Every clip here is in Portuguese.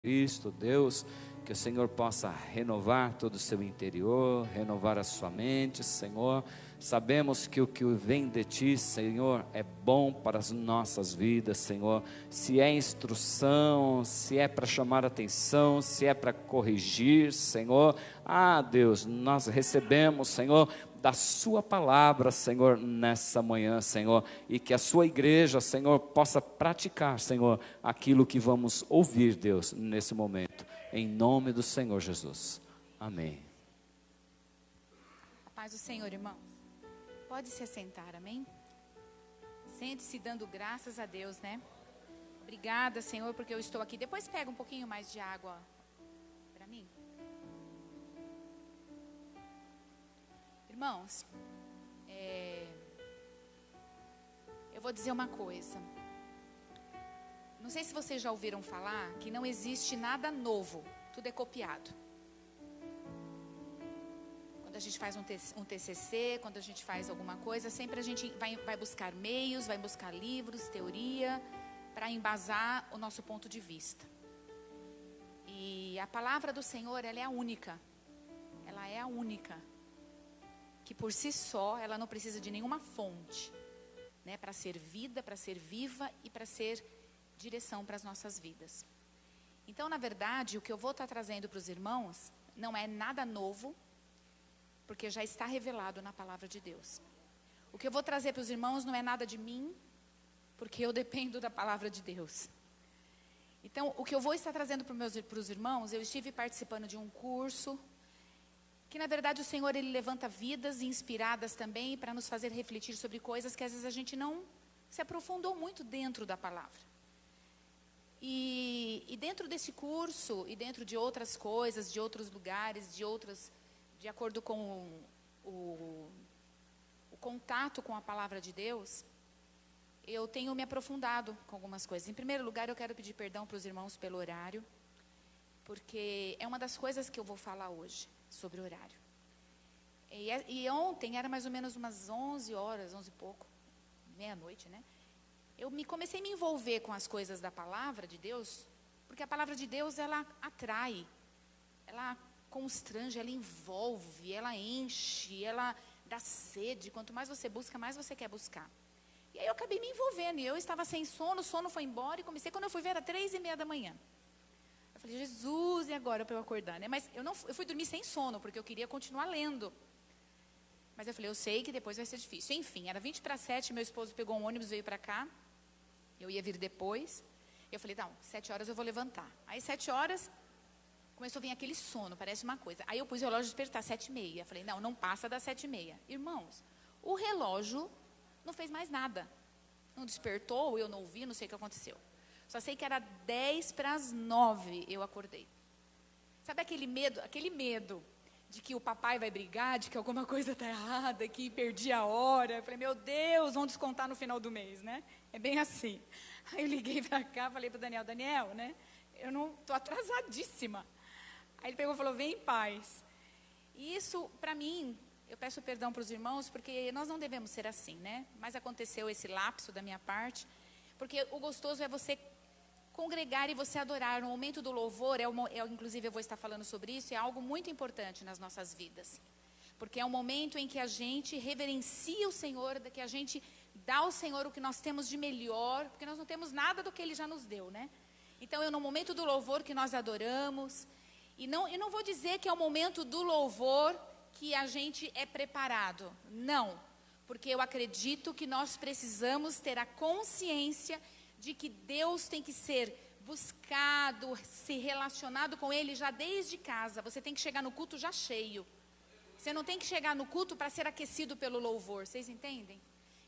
Cristo, Deus, que o Senhor possa renovar todo o seu interior, renovar a sua mente, Senhor. Sabemos que o que vem de Ti, Senhor, é bom para as nossas vidas, Senhor. Se é instrução, se é para chamar atenção, se é para corrigir, Senhor. Deus, nós recebemos, Senhor, da sua palavra, Senhor, nessa manhã, Senhor, e que a sua igreja, Senhor, possa praticar, Senhor, aquilo que vamos ouvir, Deus, nesse momento, em nome do Senhor Jesus, amém. A paz do Senhor, irmãos, pode se assentar, amém? Sente-se dando graças a Deus, né? Obrigada, Senhor, porque eu estou aqui. Depois pega um pouquinho mais de água para mim. Irmãos, eu vou dizer uma coisa. Não sei se vocês já ouviram falar que não existe nada novo, tudo é copiado. Quando a gente faz um TCC, quando a gente faz alguma coisa, sempre a gente vai buscar meios, vai buscar livros, teoria, para embasar o nosso ponto de vista. E a palavra do Senhor, ela é a única. Ela é a única. Que por si só, ela não precisa de nenhuma fonte, né, para ser vida, para ser viva e para ser direção para as nossas vidas. Então, na verdade, o que eu vou estar trazendo para os irmãos não é nada novo, porque já está revelado na palavra de Deus. O que eu vou trazer para os irmãos não é nada de mim, porque eu dependo da palavra de Deus. Então, o que eu vou estar trazendo para os irmãos, eu estive participando de um curso, que na verdade o Senhor, Ele levanta vidas inspiradas também para nos fazer refletir sobre coisas que às vezes a gente não se aprofundou muito dentro da palavra. E dentro desse curso, e dentro de outras coisas, de outros lugares, de acordo com o contato com a palavra de Deus, eu tenho me aprofundado com algumas coisas. Em primeiro lugar, eu quero pedir perdão para os irmãos pelo horário, porque é uma das coisas que eu vou falar hoje, sobre o horário. E ontem, era mais ou menos umas 11 horas, 11 e pouco, meia-noite, né? Eu comecei a me envolver com as coisas da palavra de Deus, porque a palavra de Deus, ela atrai, ela constrange, ela envolve, ela enche, ela dá sede. Quanto mais você busca, mais você quer buscar. E aí eu acabei me envolvendo, e eu estava sem sono, o sono foi embora, e comecei, quando eu fui ver, era 3:30 da manhã. Eu falei, Jesus, e agora para eu acordar, né? Mas eu fui dormir sem sono, porque eu queria continuar lendo. Mas eu falei, eu sei que depois vai ser difícil. Enfim, era 6:50, meu esposo pegou um ônibus, veio para cá. Eu ia vir depois. Eu falei, não, 7 horas eu vou levantar. Aí 7 horas, começou a vir aquele sono, parece uma coisa. Aí eu pus o relógio de despertar, 7:30. Falei, não passa das 7:30. Irmãos, o relógio não fez mais nada. Não despertou, eu não ouvi, não sei o que aconteceu. Só sei que era 8:50 eu acordei. Sabe aquele medo de que o papai vai brigar, de que alguma coisa está errada, que perdi a hora. Eu falei, meu Deus, vão descontar no final do mês, né? É bem assim. Aí eu liguei para cá, falei para o Daniel, né? Eu não estou atrasadíssima. Aí ele pegou e falou, vem em paz. E isso, para mim, eu peço perdão para os irmãos, porque nós não devemos ser assim, né? Mas aconteceu esse lapso da minha parte, porque o gostoso é você congregar e você adorar. No momento do louvor, inclusive eu vou estar falando sobre isso, é algo muito importante nas nossas vidas. Porque é um momento em que a gente reverencia o Senhor, que a gente dá ao Senhor o que nós temos de melhor, porque nós não temos nada do que Ele já nos deu, né? Então, no momento do louvor que nós adoramos, e não vou dizer que é o momento do louvor que a gente é preparado, não. Porque eu acredito que nós precisamos ter a consciência de que Deus tem que ser buscado, se relacionado com Ele já desde casa. Você tem que chegar no culto já cheio. Você não tem que chegar no culto para ser aquecido pelo louvor, vocês entendem?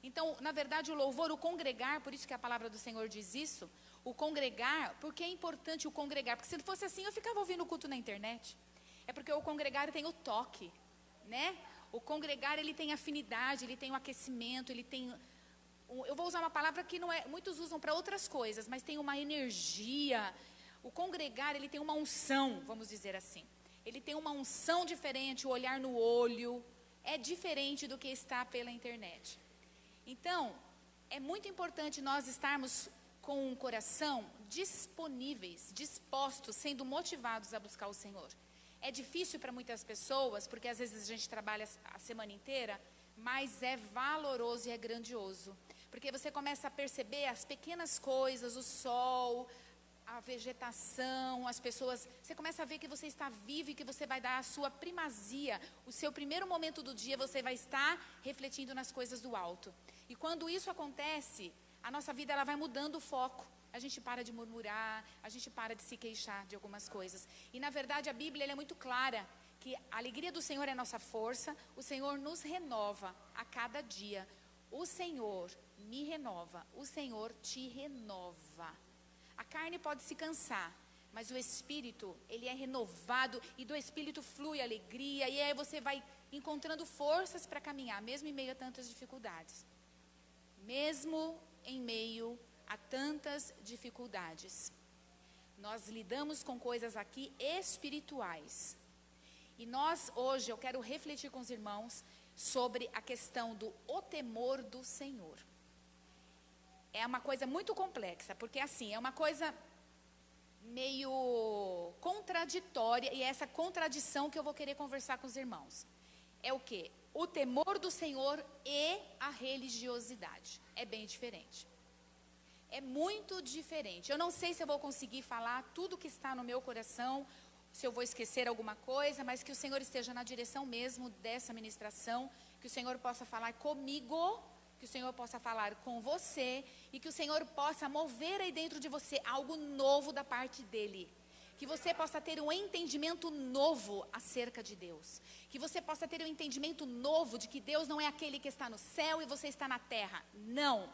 Então, na verdade, o louvor, o congregar, por isso que a palavra do Senhor diz isso, o congregar, porque é importante o congregar, porque se não fosse assim, eu ficava ouvindo o culto na internet. É porque o congregar tem o toque, né? O congregar, ele tem afinidade, ele tem o aquecimento, ele tem... Eu vou usar uma palavra que não é, muitos usam para outras coisas, mas tem uma energia. O congregar, ele tem uma unção, vamos dizer assim. Ele tem uma unção diferente, o olhar no olho é diferente do que está pela internet. Então, é muito importante nós estarmos com um coração disponíveis, dispostos, sendo motivados a buscar o Senhor. É difícil para muitas pessoas, porque às vezes a gente trabalha a semana inteira, mas é valoroso e é grandioso. Porque você começa a perceber as pequenas coisas, o sol, a vegetação, as pessoas. Você começa a ver que você está vivo e que você vai dar a sua primazia. O seu primeiro momento do dia você vai estar refletindo nas coisas do alto. E quando isso acontece, a nossa vida ela vai mudando o foco. A gente para de murmurar, a gente para de se queixar de algumas coisas. E na verdade a Bíblia ela é muito clara, que a alegria do Senhor é nossa força, o Senhor nos renova a cada dia. O Senhor me renova, o Senhor te renova. A carne pode se cansar, mas o Espírito, ele é renovado e do Espírito flui alegria. E aí você vai encontrando forças para caminhar, mesmo em meio a tantas dificuldades. Mesmo em meio a tantas dificuldades. Nós lidamos com coisas aqui espirituais. E nós, hoje, eu quero refletir com os irmãos sobre a questão do o temor do Senhor. É uma coisa muito complexa, porque assim, é uma coisa meio contraditória, e é essa contradição que eu vou querer conversar com os irmãos. É o quê? O temor do Senhor e a religiosidade. É bem diferente. É muito diferente. Eu não sei se eu vou conseguir falar tudo que está no meu coração, se eu vou esquecer alguma coisa, mas que o Senhor esteja na direção mesmo dessa ministração, que o Senhor possa falar comigo, que o Senhor possa falar com você, e que o Senhor possa mover aí dentro de você algo novo da parte dEle. Que você possa ter um entendimento novo acerca de Deus. Que você possa ter um entendimento novo de que Deus não é aquele que está no céu e você está na terra. Não.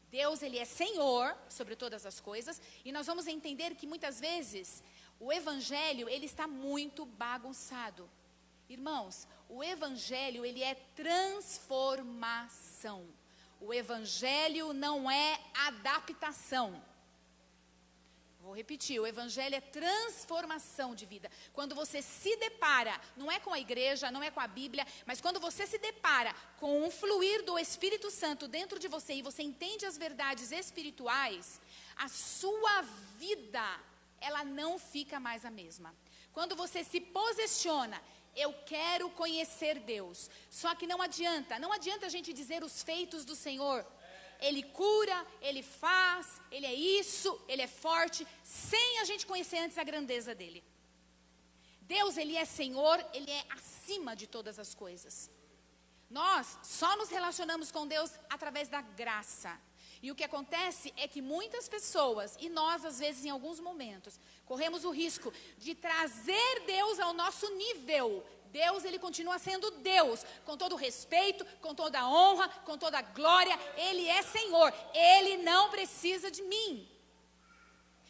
Deus, ele é Senhor sobre todas as coisas, e nós vamos entender que muitas vezes o evangelho, ele está muito bagunçado. Irmãos, o evangelho, ele é transformação. O evangelho não é adaptação. Vou repetir, o evangelho é transformação de vida. Quando você se depara, não é com a igreja, não é com a Bíblia, mas quando você se depara com um fluir do Espírito Santo dentro de você e você entende as verdades espirituais, a sua vida, ela não fica mais a mesma. Quando você se posiciona, eu quero conhecer Deus. Só que não adianta a gente dizer os feitos do Senhor. Ele cura, Ele faz, Ele é isso, Ele é forte, sem a gente conhecer antes a grandeza dEle. Deus, Ele é Senhor, Ele é acima de todas as coisas. Nós só nos relacionamos com Deus através da graça. E o que acontece é que muitas pessoas, e nós às vezes em alguns momentos, corremos o risco de trazer Deus ao nosso nível. Deus, ele continua sendo Deus, com todo o respeito, com toda a honra, com toda a glória. Ele é Senhor, Ele não precisa de mim,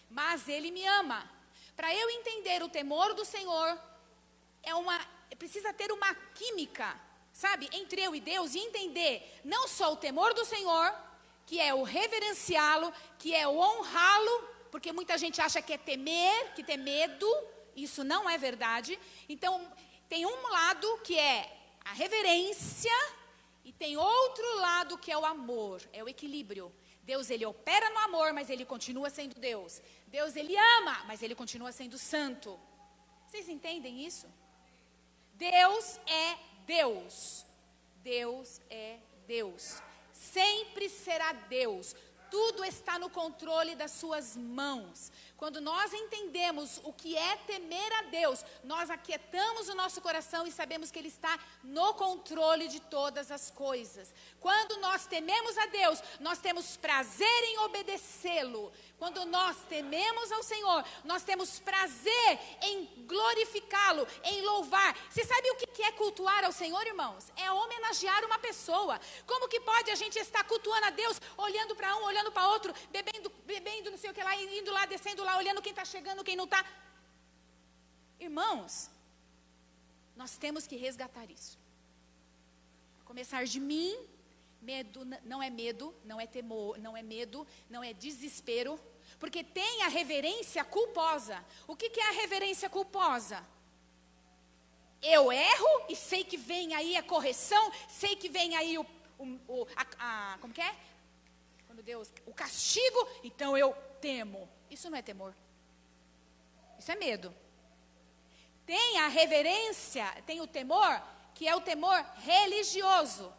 mas Ele me ama. Para eu entender o temor do Senhor, precisa ter uma química, sabe, entre eu e Deus, e entender não só o temor do Senhor, que é o reverenciá-lo, que é o honrá-lo, porque muita gente acha que é temer, que ter medo. Isso não é verdade. Então, tem um lado que é a reverência e tem outro lado que é o amor, é o equilíbrio. Deus, ele opera no amor, mas ele continua sendo Deus. Deus, ele ama, mas ele continua sendo santo. Vocês entendem isso? Deus é Deus. Deus é Deus. Sempre será Deus. Tudo está no controle das suas mãos. Quando nós entendemos o que é temer a Deus, nós aquietamos o nosso coração e sabemos que Ele está no controle de todas as coisas. Quando nós tememos a Deus, nós temos prazer em obedecê-lo. Quando nós tememos ao Senhor, nós temos prazer em glorificá-lo, em louvar. Você sabe o que é cultuar ao Senhor, irmãos? É homenagear uma pessoa. Como que pode a gente estar cultuando a Deus, olhando para um, olhando para outro, bebendo não sei o que lá, indo lá, descendo lá, olhando quem está chegando, quem não está? Irmãos, nós temos que resgatar isso. A começar de mim. Medo não é medo, não é temor, não é medo, não é desespero, porque tem a reverência culposa. O que é a reverência culposa? Eu erro e sei que vem aí a correção, sei que vem aí como que é? Quando Deus, o castigo, então eu temo. Isso não é temor. Isso é medo. Tem a reverência, tem o temor, que é o temor religioso.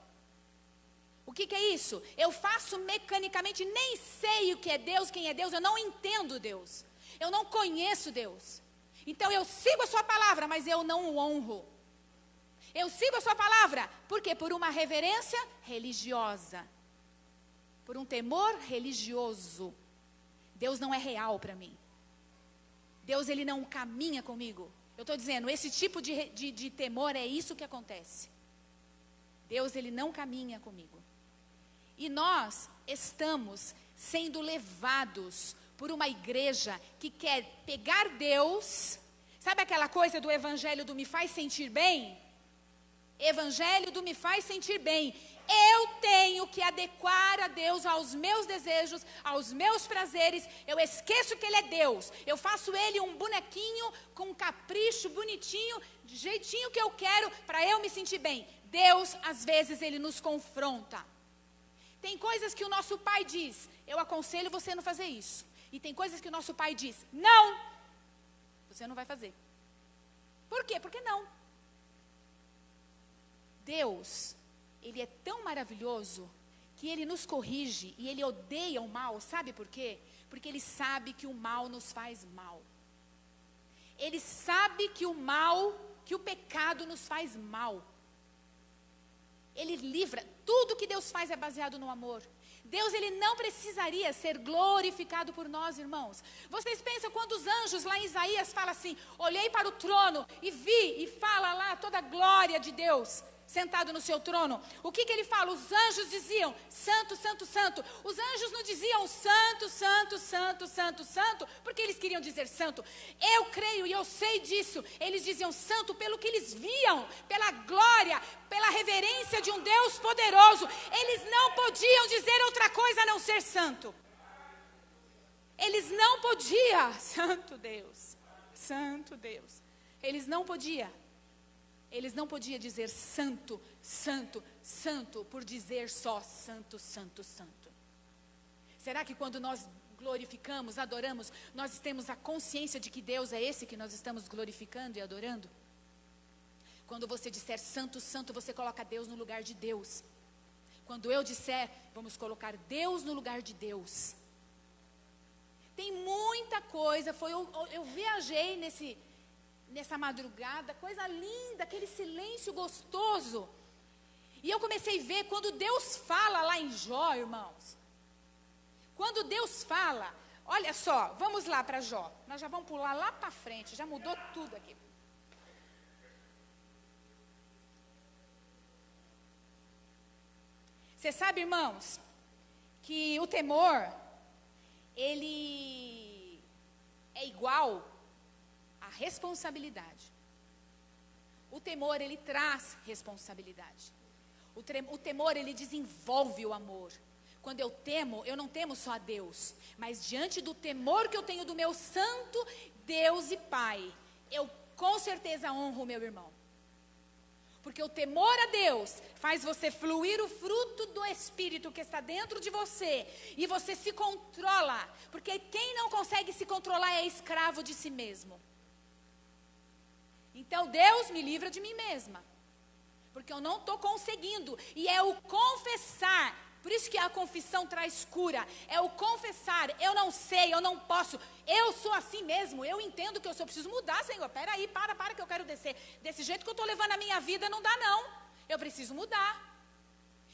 O que é isso? Eu faço mecanicamente, nem sei o que é Deus, quem é Deus, eu não entendo Deus. Eu não conheço Deus. Então eu sigo a sua palavra, mas eu não o honro. Eu sigo a sua palavra, por quê? Por uma reverência religiosa. Por um temor religioso. Deus não é real para mim. Deus, ele não caminha comigo. Eu estou dizendo, esse tipo de temor é isso que acontece. Deus, ele não caminha comigo. E nós estamos sendo levados por uma igreja que quer pegar Deus. Sabe aquela coisa do evangelho do me faz sentir bem? Evangelho do me faz sentir bem. Eu tenho que adequar a Deus aos meus desejos, aos meus prazeres. Eu esqueço que Ele é Deus. Eu faço Ele um bonequinho com um capricho bonitinho, do jeitinho que eu quero, para eu me sentir bem. Deus, às vezes, Ele nos confronta. Tem coisas que o nosso pai diz, eu aconselho você a não fazer isso. E tem coisas que o nosso pai diz, não, você não vai fazer. Por quê? Porque não. Deus, Ele é tão maravilhoso que Ele nos corrige e Ele odeia o mal. Sabe por quê? Porque Ele sabe que o mal nos faz mal. Ele sabe que o mal, que o pecado nos faz mal. Ele livra. Tudo que Deus faz é baseado no amor. Deus, Ele não precisaria ser glorificado por nós, irmãos. Vocês pensam quando os anjos lá em Isaías falam assim, olhei para o trono e vi, e fala lá toda a glória de Deus sentado no seu trono. O que ele fala? Os anjos diziam, santo, santo, santo. Os anjos não diziam santo, santo, santo, santo, santo, porque eles queriam dizer santo. Eu creio e eu sei disso. Eles diziam santo pelo que eles viam, pela glória, pela reverência de um Deus poderoso. Eles não podiam dizer outra coisa a não ser santo. Eles não podiam, santo Deus, santo Deus. Eles não podiam. Eles não podiam dizer santo, santo, santo, por dizer só santo, santo, santo. Será que quando nós glorificamos, adoramos, nós temos a consciência de que Deus é esse que nós estamos glorificando e adorando? Quando você disser santo, santo, você coloca Deus no lugar de Deus. Quando eu disser, vamos colocar Deus no lugar de Deus. Tem muita coisa, eu viajei nessa madrugada, coisa linda, aquele silêncio gostoso. E eu comecei a ver quando Deus fala lá em Jó, irmãos. Quando Deus fala, olha só, vamos lá para Jó. Nós já vamos pular lá para frente, já mudou tudo aqui. Você sabe, irmãos, que o temor, ele é igual a responsabilidade. O temor, ele traz responsabilidade. O temor, ele desenvolve o amor. Quando eu temo, eu não temo só a Deus, mas diante do temor que eu tenho do meu santo Deus e Pai, eu com certeza honro o meu irmão. Porque o temor a Deus faz você fluir o fruto do Espírito que está dentro de você. E você se controla. Porque quem não consegue se controlar é escravo de si mesmo. Então Deus me livra de mim mesma. Porque eu não estou conseguindo. E é o confessar. Por isso que a confissão traz cura. É o confessar. Eu não sei, eu não posso. Eu sou assim mesmo. Eu entendo que eu só preciso mudar, Senhor. Peraí, para que eu quero descer. Desse jeito que eu estou levando a minha vida, não dá não. Eu preciso mudar.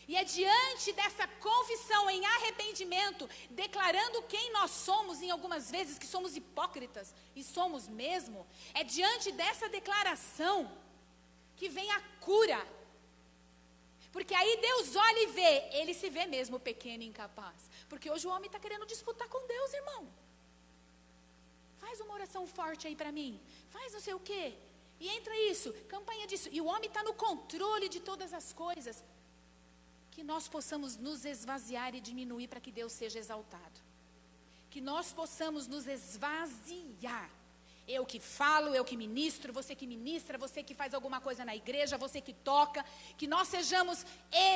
E é diante dessa confissão em arrependimento, declarando quem nós somos, em algumas vezes que somos hipócritas, e somos mesmo, é diante dessa declaração que vem a cura. Porque aí Deus olha e vê, ele se vê mesmo pequeno e incapaz. Porque hoje o homem está querendo disputar com Deus, irmão. Faz uma oração forte aí para mim, faz não sei o quê, e entra isso, campanha disso. E o homem está no controle de todas as coisas. Que nós possamos nos esvaziar e diminuir para que Deus seja exaltado. Que nós possamos nos esvaziar. Eu que falo, eu que ministro, você que ministra, você que faz alguma coisa na igreja, você que toca, que nós sejamos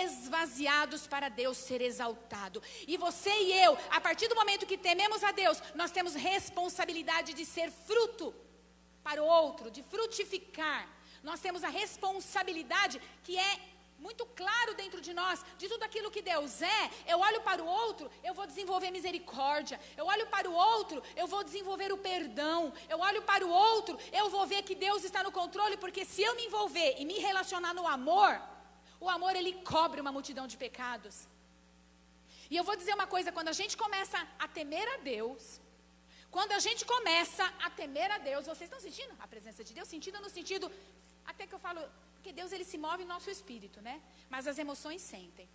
esvaziados para Deus ser exaltado. E você e eu, a partir do momento que tememos a Deus, nós temos responsabilidade de ser fruto para o outro, de frutificar. Nós temos a responsabilidade que é muito claro dentro de nós, de tudo aquilo que Deus é. Eu olho para o outro, eu vou desenvolver misericórdia. Eu olho para o outro, eu vou desenvolver o perdão. Eu olho para o outro, eu vou ver que Deus está no controle, porque se eu me envolver e me relacionar no amor, o amor ele cobre uma multidão de pecados. E eu vou dizer uma coisa, quando a gente começa a temer a Deus, quando a gente começa a temer a Deus, vocês estão sentindo a presença de Deus? Sentindo no sentido, até que eu falo, porque Deus ele se move no nosso espírito, né? Mas as emoções sentem.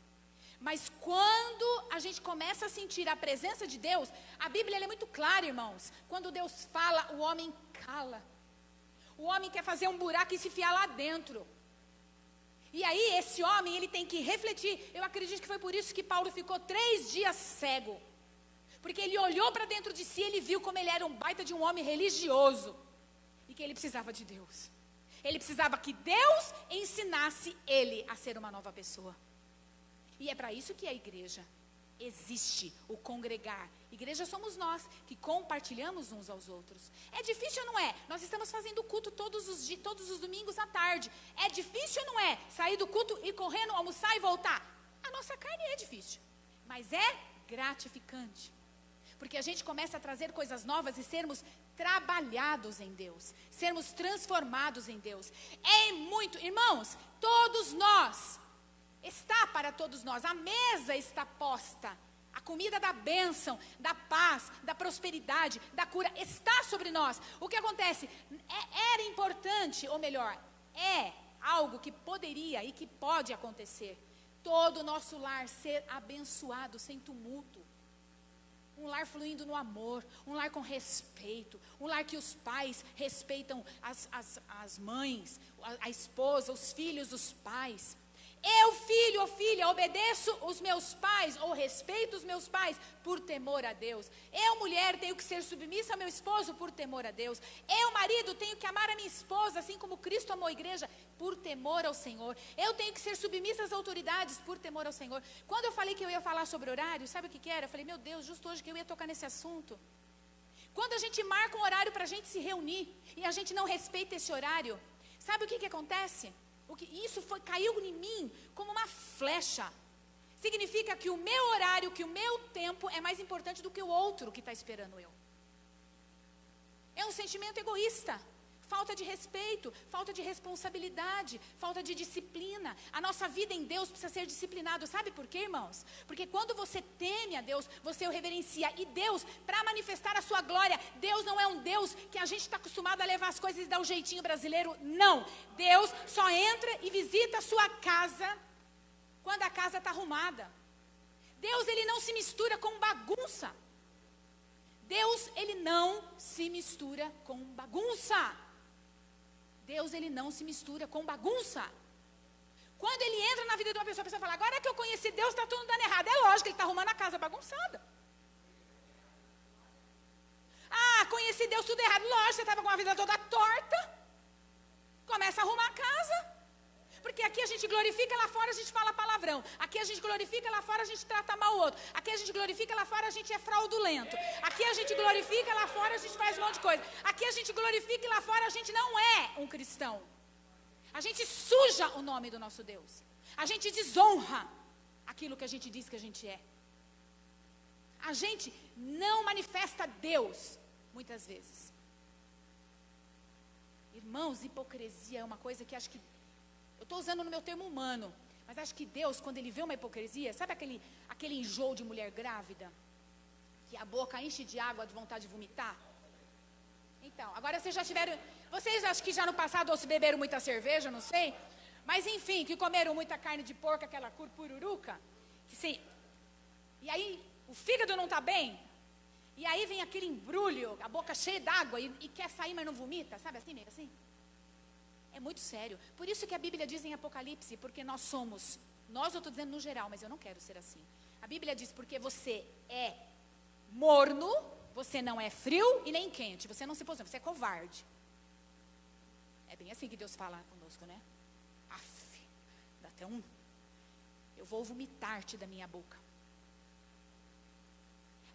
Mas quando a gente começa a sentir a presença de Deus, a Bíblia ela é muito clara, irmãos. Quando Deus fala, o homem cala. O homem quer fazer um buraco e se enfiar lá dentro. E aí esse homem, ele tem que refletir. Eu acredito que foi por isso que Paulo ficou 3 dias cego. Porque ele olhou para dentro de si, ele viu como ele era um baita de um homem religioso. E que ele precisava de Deus. Ele precisava que Deus ensinasse ele a ser uma nova pessoa. E é para isso que a igreja existe, o congregar. Igreja somos nós, que compartilhamos uns aos outros. É difícil ou não é? Nós estamos fazendo culto todos os domingos à tarde. É difícil ou não é? Sair do culto e correndo, almoçar e voltar. A nossa carne é difícil, mas é gratificante. Porque a gente começa a trazer coisas novas e sermos trabalhados em Deus. Sermos transformados em Deus. É muito, irmãos, todos nós, está para todos nós, a mesa está posta. A comida da bênção, da paz, da prosperidade, da cura, está sobre nós. O que acontece? Era importante, ou melhor, é algo que poderia e que pode acontecer. Todo o nosso lar ser abençoado, sem tumulto. Um lar fluindo no amor, um lar com respeito, um lar que os pais respeitam as mães, a esposa, os filhos dos pais. Eu, filho ou filha, obedeço os meus pais, ou respeito os meus pais, por temor a Deus. Eu, mulher, tenho que ser submissa ao meu esposo, por temor a Deus. Eu, marido, tenho que amar a minha esposa, assim como Cristo amou a igreja, por temor ao Senhor. Eu tenho que ser submissa às autoridades, por temor ao Senhor. Quando eu falei que eu ia falar sobre horário, sabe o que era? Eu falei, meu Deus, justo hoje que eu ia tocar nesse assunto. Quando a gente marca um horário para a gente se reunir, e a gente não respeita esse horário, sabe o que acontece? Isso caiu em mim como uma flecha. Significa que o meu horário, que o meu tempo é mais importante do que o outro que está esperando eu. É um sentimento egoísta. Falta de respeito, falta de responsabilidade, falta de disciplina. A nossa vida em Deus precisa ser disciplinado. Sabe por quê, irmãos? Porque quando você teme a Deus, você o reverencia. E Deus, para manifestar a sua glória, Deus não é um Deus que a gente está acostumado a levar as coisas e dar o jeitinho brasileiro. Não. Deus só entra e visita a sua casa quando a casa está arrumada. Deus, ele não se mistura com bagunça. Deus, ele não se mistura com bagunça. Deus, ele não se mistura com bagunça. Quando ele entra na vida de uma pessoa, a pessoa fala, agora que eu conheci Deus, está tudo dando errado. É lógico, ele está arrumando a casa bagunçada. Ah, conheci Deus, tudo errado. Lógico, você estava com a vida toda torta. Começa a arrumar a casa. Porque aqui a gente glorifica, lá fora a gente fala palavrão. Aqui a gente glorifica, lá fora a gente trata mal o outro. Aqui a gente glorifica, lá fora a gente é fraudulento. Aqui a gente glorifica, lá fora a gente faz um monte de coisa. Aqui a gente glorifica e lá fora a gente não é um cristão. A gente suja o nome do nosso Deus. A gente desonra aquilo que a gente diz que a gente é. A gente não manifesta Deus, muitas vezes. Irmãos, hipocrisia é uma coisa que acho que eu estou usando no meu termo humano, mas acho que Deus, quando ele vê uma hipocrisia, sabe aquele enjoo de mulher grávida? Que a boca enche de água de vontade de vomitar? Então, agora vocês acho que já no passado ou se beberam muita cerveja, não sei, mas enfim, que comeram muita carne de porco, aquela pururuca, e aí o fígado não está bem, e aí vem aquele embrulho, a boca cheia d'água e quer sair, mas não vomita, sabe assim, meio assim? É muito sério. Por isso que a Bíblia diz em Apocalipse, porque nós eu estou dizendo no geral, mas eu não quero ser assim. A Bíblia diz, porque você é morno, Você não é frio e nem quente. Você não se posiciona, você é covarde. É bem assim que Deus fala conosco, né? Aff, dá até um... Eu vou vomitar-te da minha boca.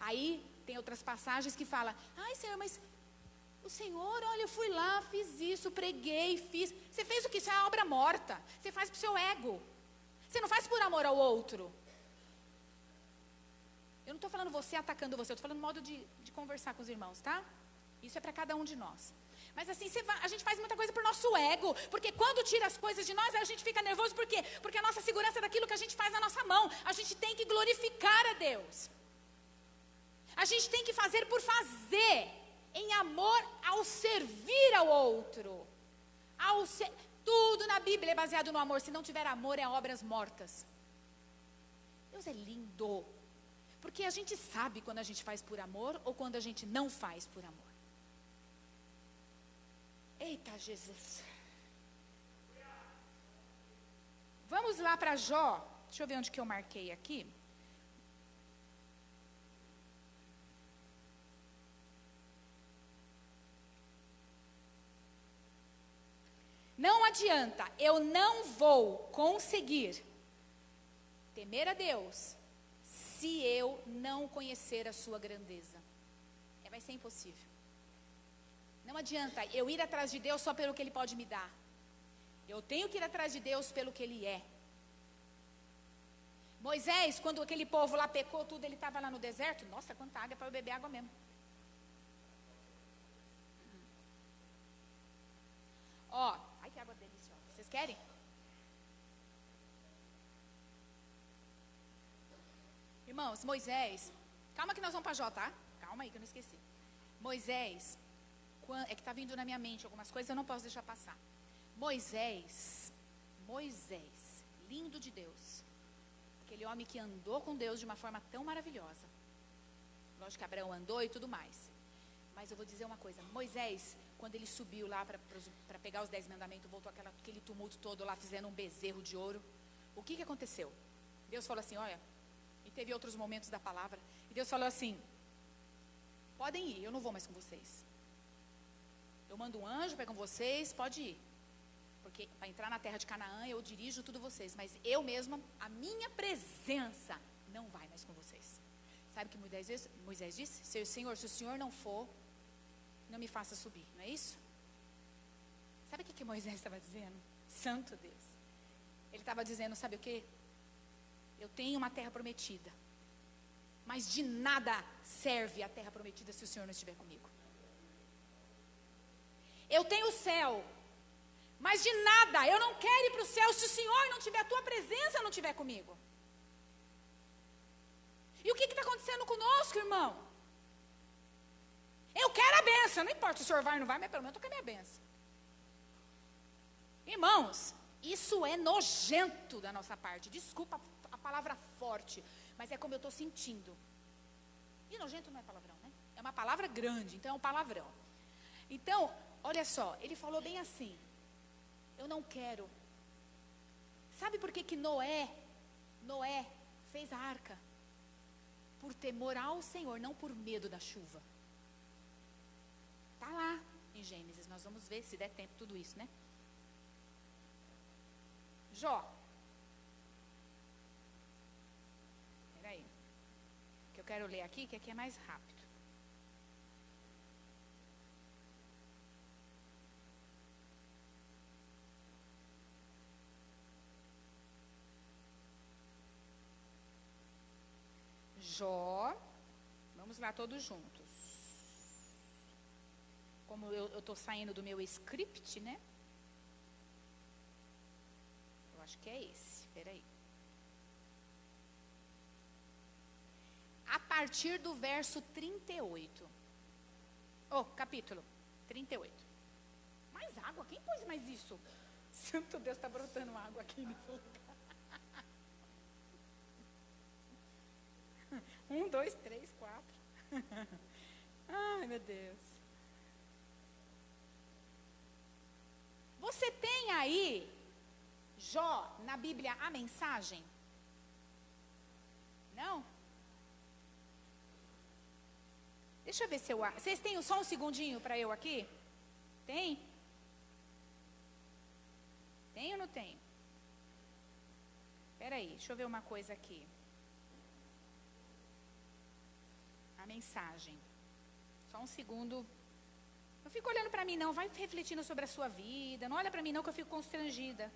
Aí, tem outras passagens que falam, ai, Senhor, mas o Senhor, olha, eu fui lá, fiz isso, preguei, fiz. Você fez o que? Isso é obra morta. Você faz para o seu ego. Você não faz por amor ao outro. Eu não estou falando você atacando você, eu estou falando modo de conversar com os irmãos, tá? Isso é para cada um de nós. Mas assim, a gente faz muita coisa por nosso ego. Porque quando tira as coisas de nós, a gente fica nervoso. Por quê? Porque a nossa segurança é daquilo que a gente faz na nossa mão. A gente tem que glorificar a Deus. A gente tem que fazer por fazer. Em amor ao servir ao outro. Tudo na Bíblia é baseado no amor. Se não tiver amor, é obras mortas. Deus é lindo. Porque a gente sabe quando a gente faz por amor ou quando a gente não faz por amor. Eita, Jesus. Vamos lá para Jó. Deixa eu ver onde que eu marquei aqui. Não adianta, eu não vou conseguir temer a Deus se eu não conhecer a sua grandeza. Vai ser impossível. Não adianta eu ir atrás de Deus só pelo que Ele pode me dar. Eu tenho que ir atrás de Deus pelo que Ele é. Moisés, quando aquele povo lá pecou tudo, ele estava lá no deserto. Nossa, quanta água, para eu beber água mesmo. Ó, ai que água deliciosa. Vocês querem? Irmãos, Moisés, calma que nós vamos para Jó, tá? Calma aí que eu não esqueci. Moisés, é que está vindo na minha mente algumas coisas, eu não posso deixar passar. Moisés, lindo de Deus. Aquele homem que andou com Deus de uma forma tão maravilhosa. Lógico que Abraão andou e tudo mais. Mas eu vou dizer uma coisa, Moisés, quando ele subiu lá para pegar os 10 mandamentos, voltou aquele tumulto todo lá, fazendo um bezerro de ouro. O que aconteceu? Deus falou assim, olha, e teve outros momentos da palavra, e Deus falou assim, podem ir, eu não vou mais com vocês. Eu mando um anjo, pego vocês, pode ir. Porque para entrar na terra de Canaã, eu dirijo tudo vocês. Mas eu mesma, a minha presença não vai mais com vocês. Sabe o que Moisés disse? Senhor, se o Senhor não for, não me faça subir. Não é isso? Sabe o que Moisés estava dizendo? Santo Deus. Ele estava dizendo, sabe o quê? Eu tenho uma terra prometida. Mas de nada serve a terra prometida se o Senhor não estiver comigo. Eu tenho o céu, mas de nada, eu não quero ir para o céu se o Senhor não tiver, a tua presença não estiver comigo. E o que está acontecendo conosco, irmão? Eu quero a bênção, não importa se o Senhor vai ou não vai, mas pelo menos eu quero a minha bênção. Irmãos, isso é nojento da nossa parte, desculpa a palavra forte, mas é como eu estou sentindo. E nojento não é palavrão, né? É uma palavra grande, então é um palavrão. Então, olha só, ele falou bem assim, eu não quero. Sabe por que Noé fez a arca? Por temor ao Senhor, não por medo da chuva. Está lá em Gênesis, nós vamos ver se der tempo tudo isso, né? Jó. Espera aí, que eu quero ler aqui, que aqui é mais rápido. Jó, vamos lá todos juntos. Como eu estou saindo do meu script, né? Eu acho que é esse, espera aí. A partir do verso 38. Capítulo 38. Mais água? Quem pôs mais isso? Santo Deus, está brotando água aqui nesse lugar. 1, 2, 3, 4. Ai, meu Deus. Você tem aí, Jó, na Bíblia, a mensagem? Não? Deixa eu ver se eu... Vocês têm só um segundinho para eu aqui? Tem? Tem ou não tem? Espera aí, deixa eu ver uma coisa aqui. A mensagem. Só um segundo. Não fica olhando para mim não, vai refletindo sobre a sua vida. Não olha para mim não que eu fico constrangida.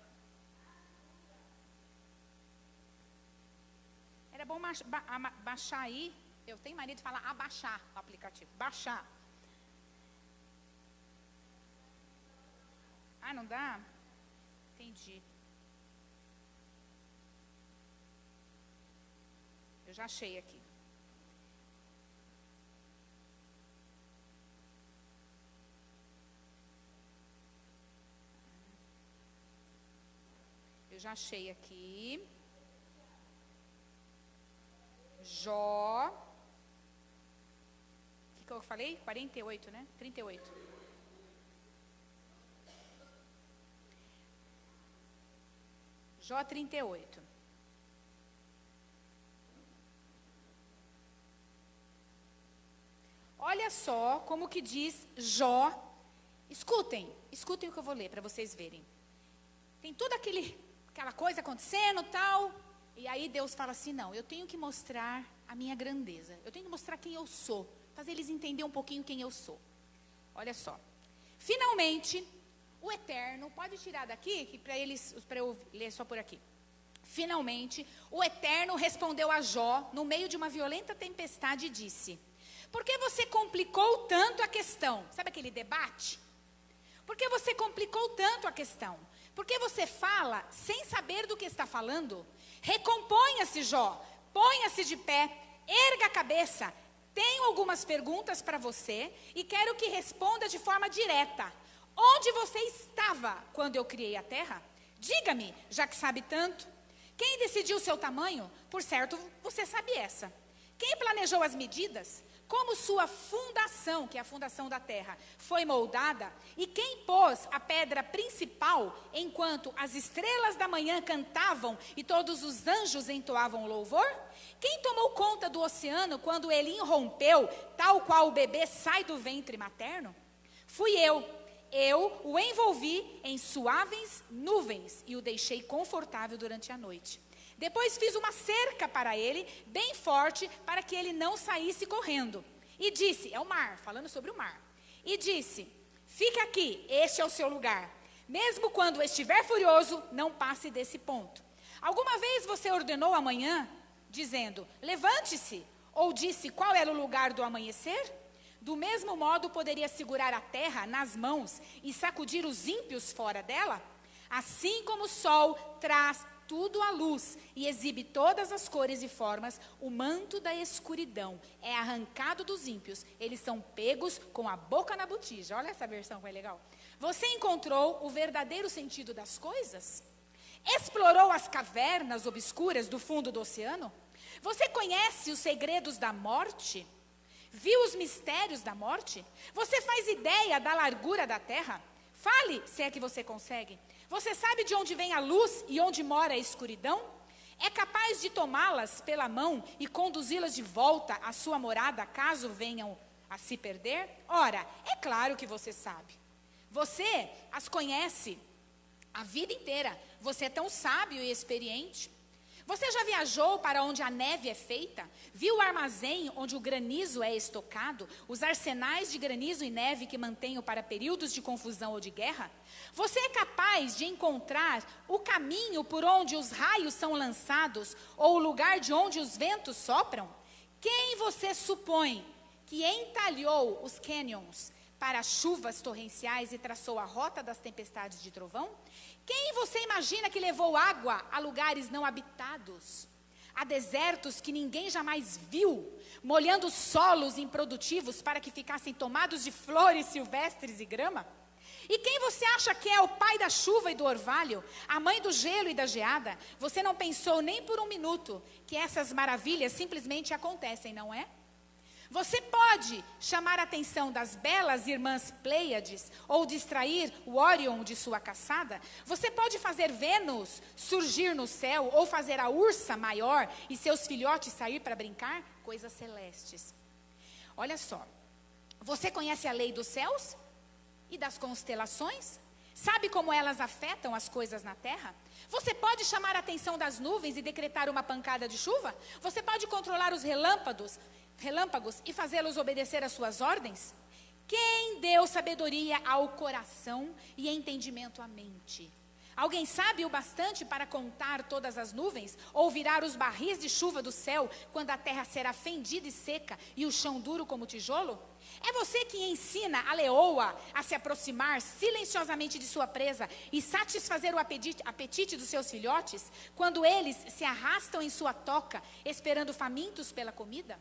Era bom baixar aí. Eu tenho mania de falar abaixar o aplicativo. Baixar. Ah, não dá? Entendi. Eu já achei aqui. Eu já achei aqui. Jó. O que eu falei? 48, né? 38. Jó 38. Olha só como que diz Jó. Escutem o que eu vou ler para vocês verem. Tem toda aquela coisa acontecendo, tal, e aí Deus fala assim, não, eu tenho que mostrar a minha grandeza. Eu tenho que mostrar quem eu sou, fazer eles entenderem um pouquinho quem eu sou. Olha só. Finalmente, o Eterno, pode tirar daqui, para eu ler só por aqui. Finalmente, o Eterno respondeu a Jó, no meio de uma violenta tempestade, e disse: por que você complicou tanto a questão? Sabe aquele debate? Por que você complicou tanto a questão? Por que você fala sem saber do que está falando? Recomponha-se, Jó, ponha-se de pé, erga a cabeça. Tenho algumas perguntas para você e quero que responda de forma direta. Onde você estava quando eu criei a terra? Diga-me, já que sabe tanto. Quem decidiu o seu tamanho? Por certo, você sabe essa. Quem planejou as medidas? Como sua fundação, que é a fundação da terra, foi moldada? E quem pôs a pedra principal enquanto as estrelas da manhã cantavam e todos os anjos entoavam louvor? Quem tomou conta do oceano quando ele irrompeu, tal qual o bebê sai do ventre materno? Fui eu. Eu o envolvi em suaves nuvens e o deixei confortável durante a noite. Depois fiz uma cerca para ele, bem forte, para que ele não saísse correndo. E disse, é o mar, falando sobre o mar. E disse, fique aqui, este é o seu lugar. Mesmo quando estiver furioso, não passe desse ponto. Alguma vez você ordenou amanhã, dizendo, levante-se, ou disse qual era o lugar do amanhecer? Do mesmo modo, poderia segurar a terra nas mãos e sacudir os ímpios fora dela? Assim como o sol traz tudo à luz e exibe todas as cores e formas, o manto da escuridão é arrancado dos ímpios. Eles são pegos com a boca na botija. Olha essa versão que é legal. Você encontrou o verdadeiro sentido das coisas? Explorou as cavernas obscuras do fundo do oceano? Você conhece os segredos da morte? Viu os mistérios da morte? Você faz ideia da largura da terra? Fale, se é que você consegue. Você sabe de onde vem a luz e onde mora a escuridão? É capaz de tomá-las pela mão e conduzi-las de volta à sua morada, caso venham a se perder? Ora, é claro que você sabe. Você as conhece a vida inteira. Você é tão sábio e experiente. Você já viajou para onde a neve é feita? Viu o armazém onde o granizo é estocado? Os arsenais de granizo e neve que mantenho para períodos de confusão ou de guerra? Você é capaz de encontrar o caminho por onde os raios são lançados ou o lugar de onde os ventos sopram? Quem você supõe que entalhou os cânions para chuvas torrenciais e traçou a rota das tempestades de trovão? Quem você imagina que levou água a lugares não habitados? A desertos que ninguém jamais viu, molhando solos improdutivos para que ficassem tomados de flores silvestres e grama? E quem você acha que é o pai da chuva e do orvalho, a mãe do gelo e da geada? Você não pensou nem por um minuto que essas maravilhas simplesmente acontecem, não é? Você pode chamar a atenção das belas irmãs Pleiades ou distrair o Órion de sua caçada? Você pode fazer Vênus surgir no céu ou fazer a Ursa maior e seus filhotes sair para brincar? Coisas celestes. Olha só, Você conhece a lei dos céus e das constelações? Sabe como elas afetam as coisas na terra? Você pode chamar a atenção das nuvens e decretar uma pancada de chuva? Você pode controlar os relâmpagos e fazê-los obedecer às suas ordens? Quem deu sabedoria ao coração e entendimento à mente? Alguém sabe o bastante para contar todas as nuvens, ou virar os barris de chuva do céu, quando a terra será fendida e seca, e o chão duro como tijolo? É você que ensina a leoa a se aproximar silenciosamente de sua presa e satisfazer o apetite dos seus filhotes, quando eles se arrastam em sua toca, esperando famintos pela comida?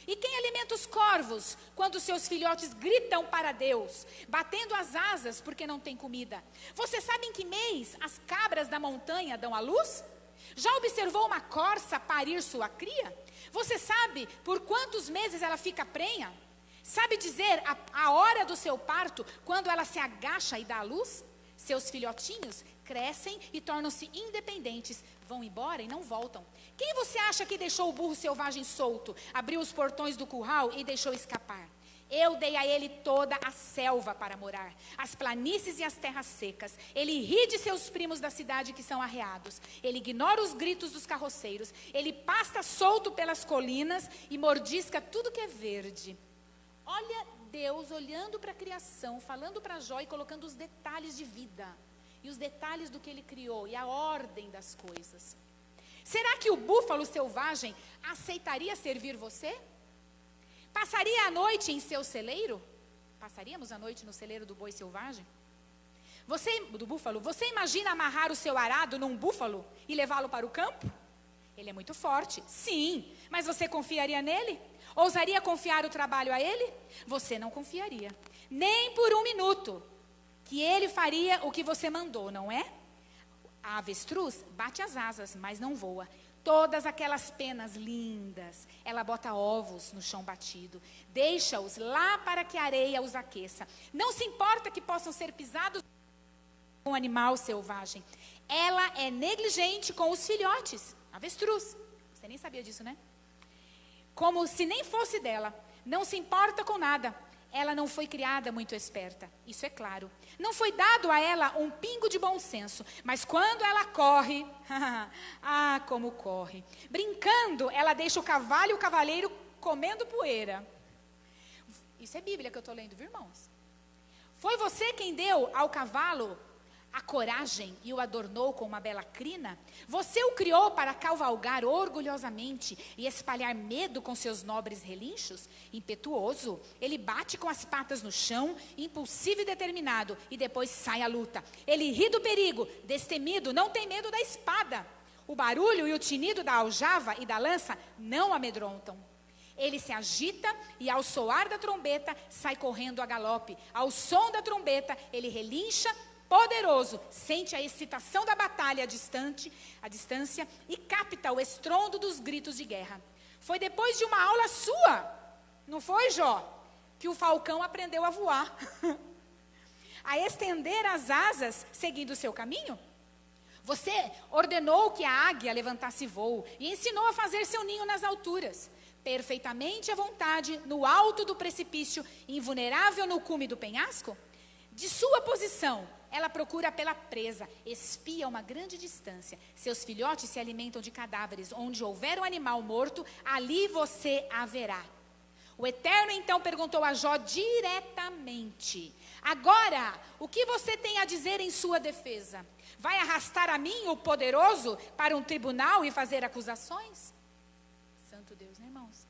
E quem alimenta os corvos, quando seus filhotes gritam para Deus, batendo as asas porque não tem comida? Você sabe em que mês as cabras da montanha dão à luz? Já observou uma corça parir sua cria? Você sabe por quantos meses ela fica prenha? Sabe dizer a hora do seu parto, quando ela se agacha e dá à luz? Seus filhotinhos crescem e tornam-se independentes, vão embora e não voltam. Quem você acha que deixou o burro selvagem solto, abriu os portões do curral e deixou escapar? Eu dei a ele toda a selva para morar, as planícies e as terras secas. Ele ri de seus primos da cidade que são arreados. Ele ignora os gritos dos carroceiros. Ele pasta solto pelas colinas e mordisca tudo que é verde. Olha Deus olhando para a criação, falando para Jó e colocando os detalhes de vida. E os detalhes do que ele criou e a ordem das coisas. Será que o búfalo selvagem aceitaria servir você? Passaria a noite em seu celeiro? Passaríamos a noite no celeiro do boi selvagem? Do búfalo? Você imagina amarrar o seu arado num búfalo e levá-lo para o campo? Ele é muito forte, sim, mas você confiaria nele? Ousaria confiar o trabalho a ele? Você não confiaria, nem por um minuto, que ele faria o que você mandou, não é? A avestruz bate as asas, mas não voa. Todas aquelas penas lindas, ela bota ovos no chão batido, deixa-os lá para que a areia os aqueça. Não se importa que possam ser pisados por um animal selvagem. Ela é negligente com os filhotes, avestruz. Você nem sabia disso, né? Como se nem fosse dela, não se importa com nada. Ela não foi criada muito esperta, isso é claro. Não foi dado a ela um pingo de bom senso, mas quando ela corre, ah, como corre. Brincando, ela deixa o cavalo e o cavaleiro comendo poeira. Isso é Bíblia que eu estou lendo, viu, irmãos? Foi você quem deu ao cavalo a coragem e o adornou com uma bela crina? Você o criou para cavalgar orgulhosamente e espalhar medo com seus nobres relinchos? Impetuoso, ele bate com as patas no chão, impulsivo e determinado, e depois sai à luta. Ele ri do perigo, destemido, não tem medo da espada. O barulho e o tinido da aljava e da lança não amedrontam. Ele se agita e ao soar da trombeta sai correndo a galope. Ao som da trombeta ele relincha poderoso, sente a excitação da batalha à distância e capta o estrondo dos gritos de guerra. Foi depois de uma aula sua, não foi, Jó, que o falcão aprendeu a voar, a estender as asas seguindo o seu caminho? Você ordenou que a águia levantasse voo e ensinou a fazer seu ninho nas alturas, perfeitamente à vontade, no alto do precipício, invulnerável no cume do penhasco? De sua posição, ela procura pela presa, espia a uma grande distância. Seus filhotes se alimentam de cadáveres. Onde houver um animal morto, ali você haverá. O Eterno então perguntou a Jó diretamente: agora, o que você tem a dizer em sua defesa? Vai arrastar a mim, o poderoso, para um tribunal e fazer acusações? Santo Deus, né, irmãos?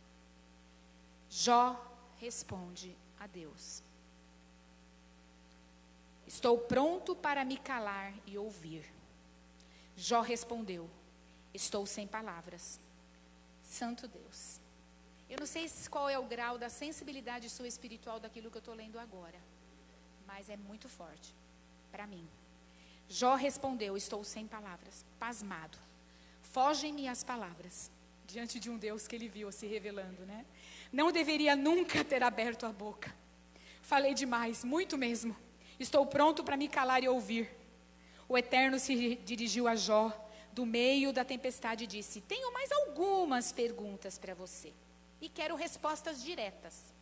Jó responde a Deus: estou pronto para me calar e ouvir. Jó respondeu: estou sem palavras. Santo Deus. Eu não sei qual é o grau da sensibilidade sua espiritual daquilo que eu estou lendo agora, mas é muito forte para mim. Jó respondeu: estou sem palavras, pasmado. Fogem-me as palavras, diante de um Deus que ele viu se revelando, né? Não deveria nunca ter aberto a boca. Falei demais, muito mesmo. Estou pronto para me calar e ouvir. O Eterno se dirigiu a Jó do meio da tempestade e disse: tenho mais algumas perguntas para você e quero respostas diretas.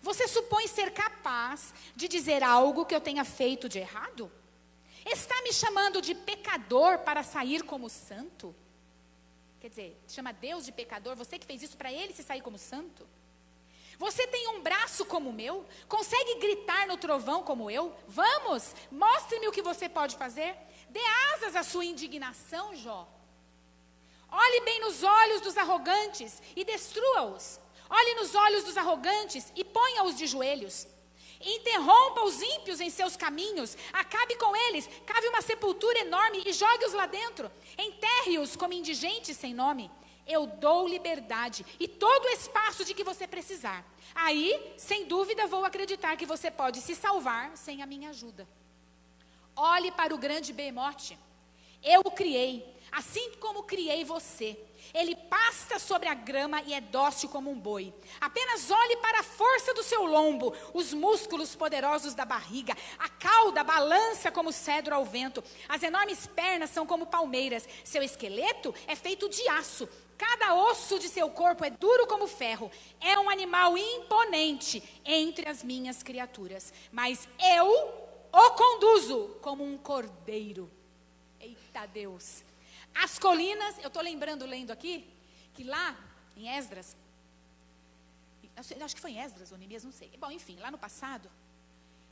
Você supõe ser capaz de dizer algo que eu tenha feito de errado? Está me chamando de pecador para sair como santo? Quer dizer, chama Deus de pecador, você que fez isso para ele se sair como santo? Você tem um braço como o meu? Consegue gritar no trovão como eu? Vamos, mostre-me o que você pode fazer. Dê asas à sua indignação, Jó. Olhe bem nos olhos dos arrogantes e destrua-os. Olhe nos olhos dos arrogantes e ponha-os de joelhos. Interrompa os ímpios em seus caminhos, acabe com eles, cave uma sepultura enorme e jogue-os lá dentro. Enterre-os como indigentes sem nome. Eu dou liberdade e todo o espaço de que você precisar. Aí, sem dúvida, vou acreditar que você pode se salvar sem a minha ajuda. Olhe para o grande behemote. Eu o criei, assim como criei você. Ele pasta sobre a grama e é dócil como um boi. Apenas olhe para a força do seu lombo, os músculos poderosos da barriga. A cauda balança como cedro ao vento. As enormes pernas são como palmeiras. Seu esqueleto é feito de aço. Cada osso de seu corpo é duro como ferro. É um animal imponente entre as minhas criaturas. Mas eu o conduzo como um cordeiro. Eita Deus! As colinas, eu estou lendo aqui, que lá em Esdras, eu acho que foi em Esdras ou Neemias, não sei. Bom, enfim, lá no passado,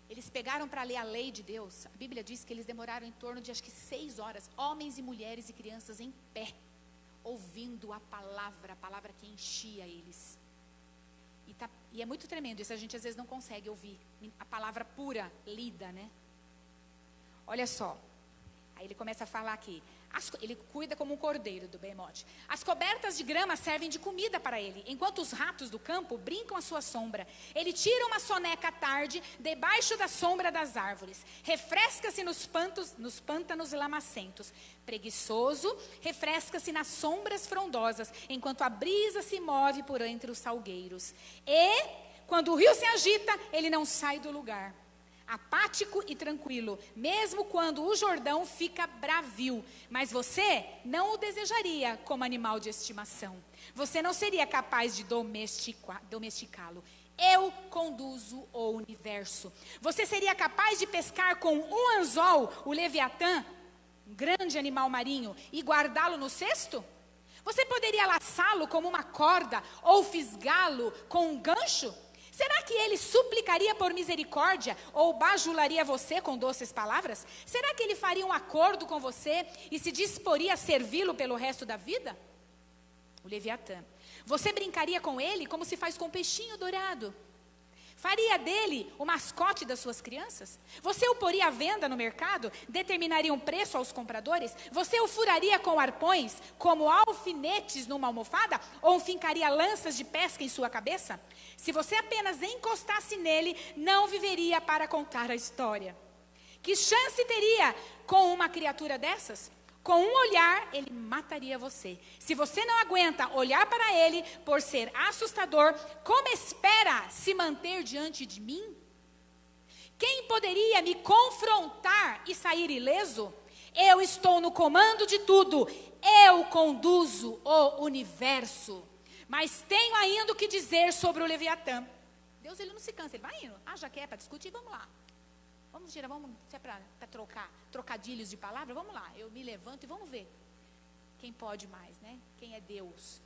eles pegaram para ler a lei de Deus. A Bíblia diz que eles demoraram em torno de, acho que 6 horas, homens e mulheres e crianças em pé, ouvindo a palavra que enchia eles. E é muito tremendo isso, a gente às vezes não consegue ouvir a palavra pura, lida, né? Olha só, aí ele começa a falar aqui. Ele cuida como um cordeiro do behemote. As cobertas de grama servem de comida para ele, enquanto os ratos do campo brincam à sua sombra. Ele tira uma soneca à tarde, debaixo da sombra das árvores. Refresca-se nos pântanos lamacentos. Preguiçoso, refresca-se nas sombras frondosas, enquanto a brisa se move por entre os salgueiros. E, quando o rio se agita, ele não sai do lugar. Apático e tranquilo, mesmo quando o Jordão fica bravio. Mas você não o desejaria como animal de estimação. Você não seria capaz de domesticá-lo. Eu conduzo o universo. Você seria capaz de pescar com um anzol o Leviatã, um grande animal marinho, e guardá-lo no cesto? Você poderia laçá-lo como uma corda ou fisgá-lo com um gancho? Será que ele suplicaria por misericórdia ou bajularia você com doces palavras? Será que ele faria um acordo com você e se disporia a servi-lo pelo resto da vida? O Leviatã. Você brincaria com ele como se faz com um peixinho dourado? Faria dele o mascote das suas crianças? Você o poria à venda no mercado? Determinaria um preço aos compradores? Você o furaria com arpões, como alfinetes numa almofada? Ou fincaria lanças de pesca em sua cabeça? Se você apenas encostasse nele, não viveria para contar a história. Que chance teria com uma criatura dessas? Com um olhar, ele mataria você. Se você não aguenta olhar para ele, por ser assustador, como espera se manter diante de mim? Quem poderia me confrontar e sair ileso? Eu estou no comando de tudo. Eu conduzo o universo. Mas tenho ainda o que dizer sobre o Leviatã. Deus, ele não se cansa, ele vai indo. Já que é para discutir, vamos lá. Vamos tirar, se é para trocar trocadilhos de palavra, vamos lá. Eu me levanto e vamos ver quem pode mais, né? Quem é Deus.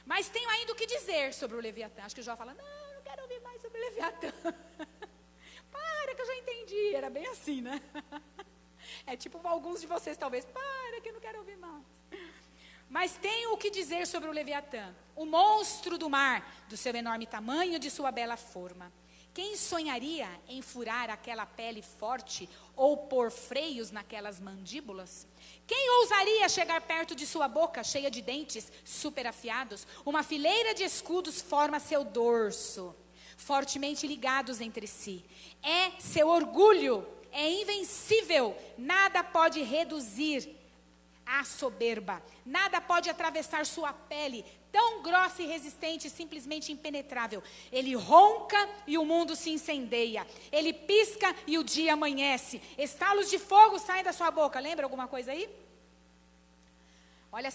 Mas tenho ainda o que dizer sobre o Leviatã. Acho que o Jó fala, não quero ouvir mais sobre o Leviatã. Para que eu já entendi, era bem assim, né? É tipo alguns de vocês talvez, para que eu não quero ouvir mais. Mas tenho o que dizer sobre o Leviatã, o monstro do mar, do seu enorme tamanho e de sua bela forma. Quem sonharia em furar aquela pele forte ou pôr freios naquelas mandíbulas? Quem ousaria chegar perto de sua boca cheia de dentes super afiados? Uma fileira de escudos forma seu dorso, fortemente ligados entre si. É seu orgulho, é invencível, nada pode reduzir a soberba, nada pode atravessar sua pele, tão grossa e resistente, simplesmente impenetrável. Ele ronca e o mundo se incendeia. Ele pisca e o dia amanhece. Estalos de fogo saem da sua boca. Lembra alguma coisa aí? Olha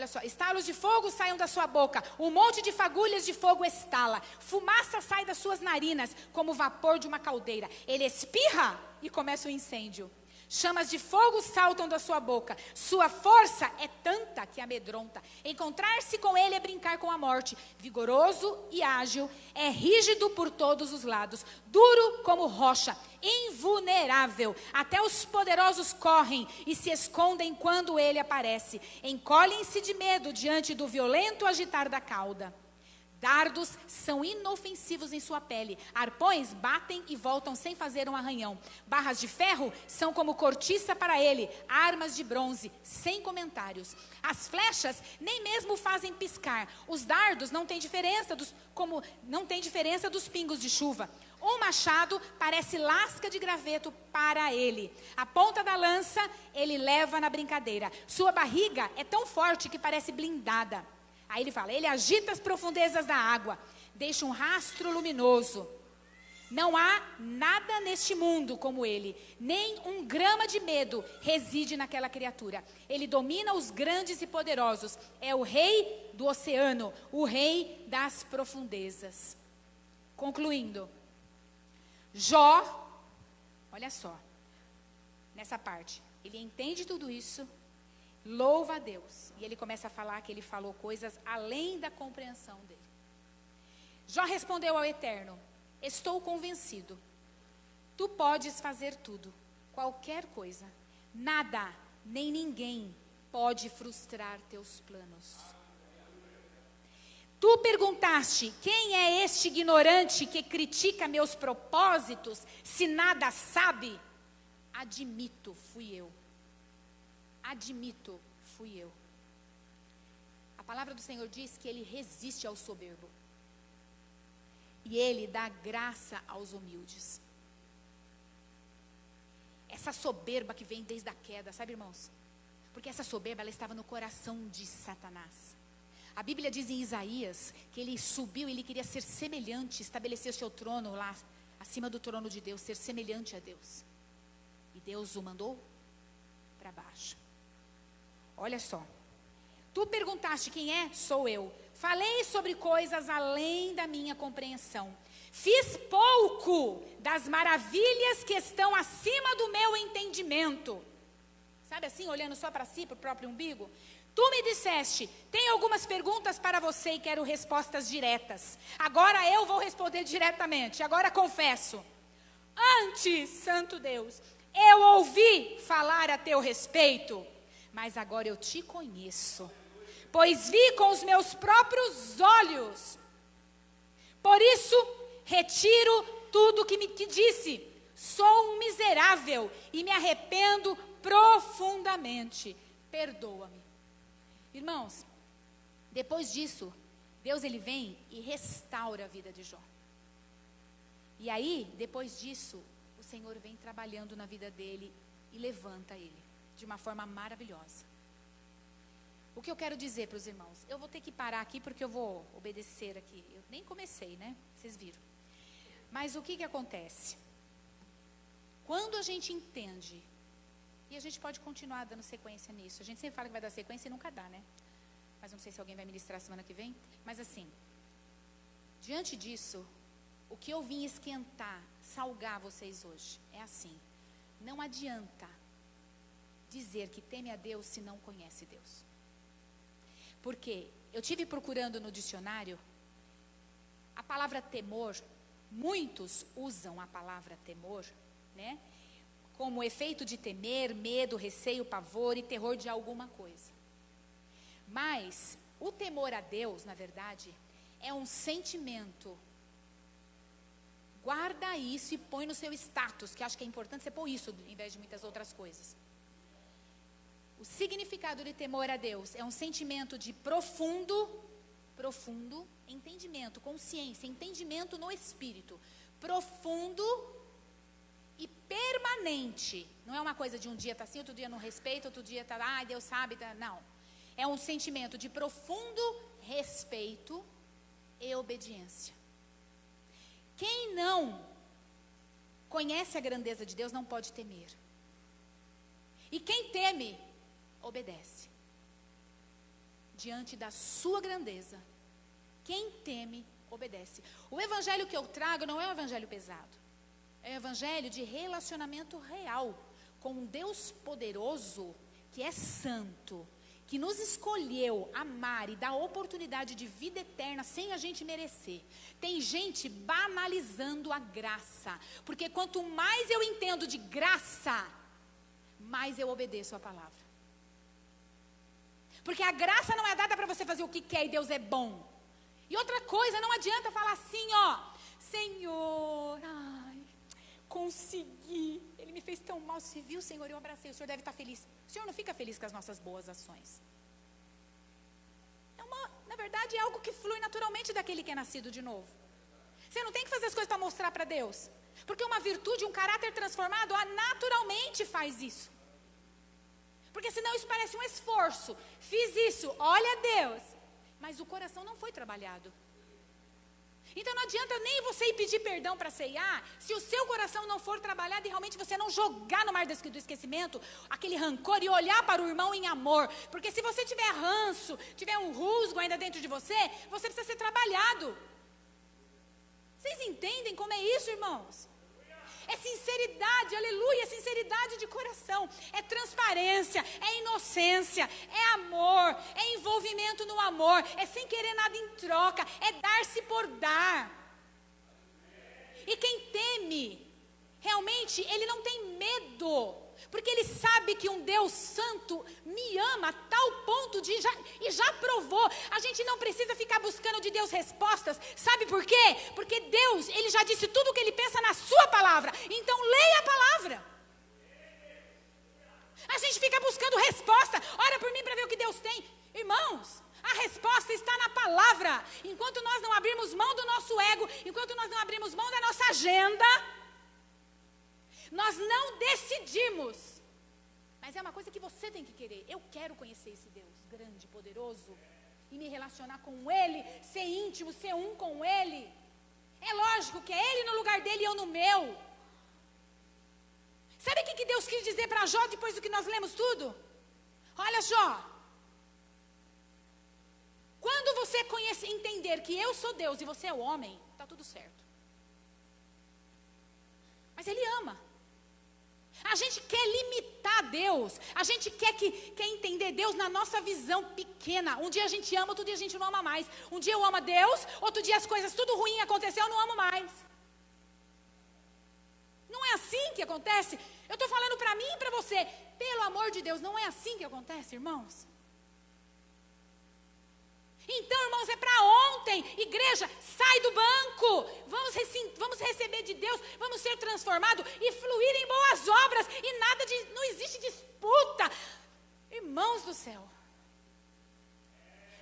só, estalos de fogo saiam da sua boca, um monte de fagulhas de fogo estala, fumaça sai das suas narinas, como o vapor de uma caldeira. Ele espirra e começa o incêndio. Chamas de fogo saltam da sua boca, sua força é tanta que amedronta. Encontrar-se com ele é brincar com a morte. Vigoroso e ágil, é rígido por todos os lados, duro como rocha, invulnerável. Até os poderosos correm e se escondem quando ele aparece. Encolhem-se de medo diante do violento agitar da cauda. Dardos são inofensivos em sua pele. Arpões batem e voltam sem fazer um arranhão. Barras de ferro são como cortiça para ele. Armas de bronze, sem comentários. As flechas nem mesmo fazem piscar. Os dardos não têm diferença dos pingos de chuva. Um machado parece lasca de graveto para ele. A ponta da lança ele leva na brincadeira. Sua barriga é tão forte que parece blindada. Aí ele fala, ele agita as profundezas da água, deixa um rastro luminoso. Não há nada neste mundo como ele, nem um grama de medo reside naquela criatura. Ele domina os grandes e poderosos, é o rei do oceano, o rei das profundezas. Concluindo, Jó, olha só, nessa parte, ele entende tudo isso, louva a Deus. E ele começa a falar que ele falou coisas além da compreensão dele. Jó respondeu ao Eterno, estou convencido. Tu podes fazer tudo, qualquer coisa. Nada, nem ninguém pode frustrar teus planos. Tu perguntaste, quem é este ignorante que critica meus propósitos, se nada sabe? Admito, fui eu. Admito, fui eu. A palavra do Senhor diz que ele resiste ao soberbo. E ele dá graça aos humildes. Essa soberba que vem desde a queda, sabe, irmãos? Porque essa soberba, ela estava no coração de Satanás. A Bíblia diz em Isaías que ele subiu, ele queria ser semelhante, estabelecer o seu trono lá, acima do trono de Deus, ser semelhante a Deus. E Deus o mandou para baixo. Olha só, tu perguntaste quem é? Sou eu. Falei sobre coisas além da minha compreensão. Fiz pouco das maravilhas que estão acima do meu entendimento. Sabe assim, olhando só para si, para o próprio umbigo? Tu me disseste, tenho algumas perguntas para você e quero respostas diretas. Agora eu vou responder diretamente, agora confesso. Antes, Santo Deus, eu ouvi falar a teu respeito. Mas agora eu te conheço, pois vi com os meus próprios olhos. Por isso, retiro tudo que me disse. Sou um miserável e me arrependo profundamente. Perdoa-me. Irmãos, depois disso, Deus ele vem e restaura a vida de Jó. E aí, depois disso, o Senhor vem trabalhando na vida dele e levanta ele de uma forma maravilhosa. O que eu quero dizer para os irmãos? Eu vou ter que parar aqui porque eu vou obedecer aqui. Eu nem comecei, né? Vocês viram. Mas o que acontece? Quando a gente entende, e a gente pode continuar dando sequência nisso. A gente sempre fala que vai dar sequência e nunca dá, né? Mas não sei se alguém vai ministrar semana que vem. Mas assim, diante disso, o que eu vim esquentar, salgar vocês hoje, é assim. Não adianta dizer que teme a Deus se não conhece Deus. Porque eu tive procurando no dicionário, a palavra temor, muitos usam a palavra temor, né? Como efeito de temer, medo, receio, pavor e terror de alguma coisa. Mas o temor a Deus, na verdade, é um sentimento. Guarda isso e põe no seu status, que acho que é importante você pôr isso, em vez de muitas outras coisas. O significado de temor a Deus é um sentimento de profundo entendimento, consciência, entendimento no espírito. Profundo e permanente. Não é uma coisa de um dia está assim, outro dia não respeita, outro dia está, ai, Deus sabe, tá, não. É um sentimento de profundo respeito e obediência. Quem não conhece a grandeza de Deus não pode temer. E quem teme, obedece. diante da sua grandeza. Quem teme, obedece. O evangelho que eu trago não é um evangelho pesado. É um evangelho de relacionamento real com um Deus poderoso, que é santo, que nos escolheu amar e dar oportunidade de vida eterna sem a gente merecer. Tem gente banalizando a graça, porque quanto mais eu entendo de graça, mais eu obedeço a palavra. Porque a graça não é dada para você fazer o que quer e Deus é bom. E outra coisa, não adianta falar assim, ó, Senhor, ai, consegui, Ele me fez tão mal, você viu, Senhor, eu abracei, o Senhor deve estar feliz. O Senhor não fica feliz com as nossas boas ações. Na verdade, é algo que flui naturalmente daquele que é nascido de novo. Você não tem que fazer as coisas para mostrar para Deus. Porque uma virtude, um caráter transformado, naturalmente faz isso. Porque senão isso parece um esforço. Fiz isso, olha a Deus. Mas o coração não foi trabalhado. Então não adianta nem você ir pedir perdão para ceiar, se o seu coração não for trabalhado e realmente você não jogar no mar do esquecimento aquele rancor e olhar para o irmão em amor. Porque se você tiver ranço, tiver um rusgo ainda dentro de você, você precisa ser trabalhado. Vocês entendem como é isso, irmãos? É sinceridade, aleluia, é sinceridade de coração, é transparência, é inocência, é amor, é envolvimento no amor, é sem querer nada em troca, é dar-se por dar. E quem teme, realmente, ele não tem medo, porque ele sabe que um Deus santo me ama a tal ponto de, já provou. A gente não precisa ficar buscando de Deus respostas, sabe por quê? Porque Deus, ele já disse tudo o que ele pensa na sua palavra, então leia a palavra. A gente fica buscando resposta, ora por mim para ver o que Deus tem. Irmãos, a resposta está na palavra. Enquanto nós não abrirmos mão do nosso ego, enquanto nós não abrirmos mão da nossa agenda, nós não decidimos. Mas é uma coisa que você tem que querer. Eu quero conhecer esse Deus grande, poderoso, e me relacionar com Ele, ser íntimo, ser um com Ele. É lógico que é Ele no lugar dele e eu no meu. Sabe o que Deus quis dizer para Jó depois do que nós lemos tudo? Olha, Jó, quando você entender que eu sou Deus e você é o homem, está tudo certo. Mas Ele ama. A gente quer limitar Deus, a gente quer entender Deus na nossa visão pequena. Um dia a gente ama, outro dia a gente não ama mais. Um dia eu amo a Deus, outro dia as coisas tudo ruim aconteceu, eu não amo mais. Não é assim que acontece? Eu estou falando para mim e para você, pelo amor de Deus, não é assim que acontece, irmãos? Então, irmãos, é para ontem. Igreja, sai do banco. Vamos receber de Deus, vamos ser transformados e fluir em boas obras. E não existe disputa. Irmãos do céu,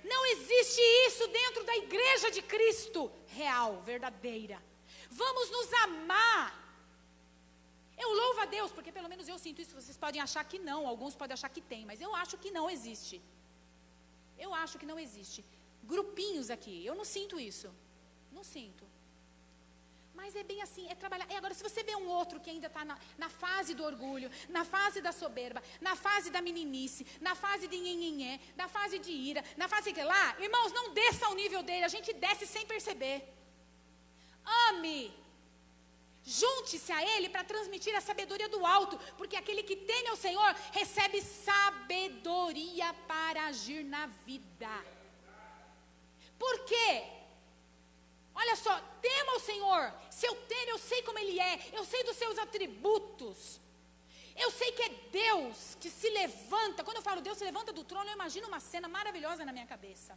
não existe isso dentro da igreja de Cristo real, verdadeira. Vamos nos amar. Eu louvo a Deus, porque pelo menos eu sinto isso. Vocês podem achar que não, alguns podem achar que tem, mas eu acho que não existe. Eu acho que não existe grupinhos aqui, eu não sinto isso, não sinto. Mas é bem assim, é trabalhar. E agora, se você vê um outro que ainda está na fase do orgulho, na fase da soberba, na fase da meninice, na fase de nhenhenhé, na fase de ira, na fase que lá, irmãos, não desça ao nível dele, a gente desce sem perceber. Ame. Junte-se a Ele para transmitir a sabedoria do alto, porque aquele que teme ao Senhor recebe sabedoria para agir na vida. Por quê? Olha só, tema ao Senhor. Se eu temo, eu sei como Ele é, eu sei dos seus atributos. Eu sei que é Deus que se levanta. Quando eu falo Deus se levanta do trono, eu imagino uma cena maravilhosa na minha cabeça.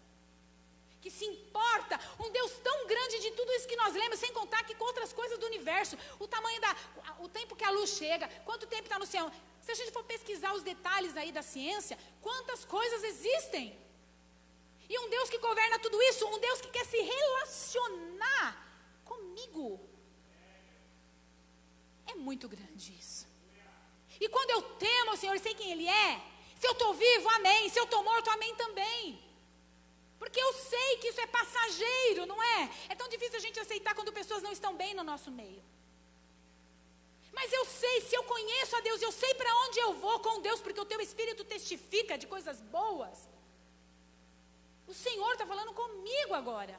Que se importa, um Deus tão grande de tudo isso que nós lemos, sem contar que com outras coisas do universo, o tempo que a luz chega, quanto tempo está no céu. Se a gente for pesquisar os detalhes aí da ciência, quantas coisas existem. E um Deus que governa tudo isso, um Deus que quer se relacionar comigo. É muito grande isso. E quando eu temo ao Senhor e sei quem Ele é, se eu estou vivo, amém. Se eu estou morto, amém também. Porque eu sei que isso é passageiro, não é? É tão difícil a gente aceitar quando pessoas não estão bem no nosso meio. Mas eu sei, se eu conheço a Deus, eu sei para onde eu vou com Deus, porque o teu Espírito testifica de coisas boas. O Senhor está falando comigo agora.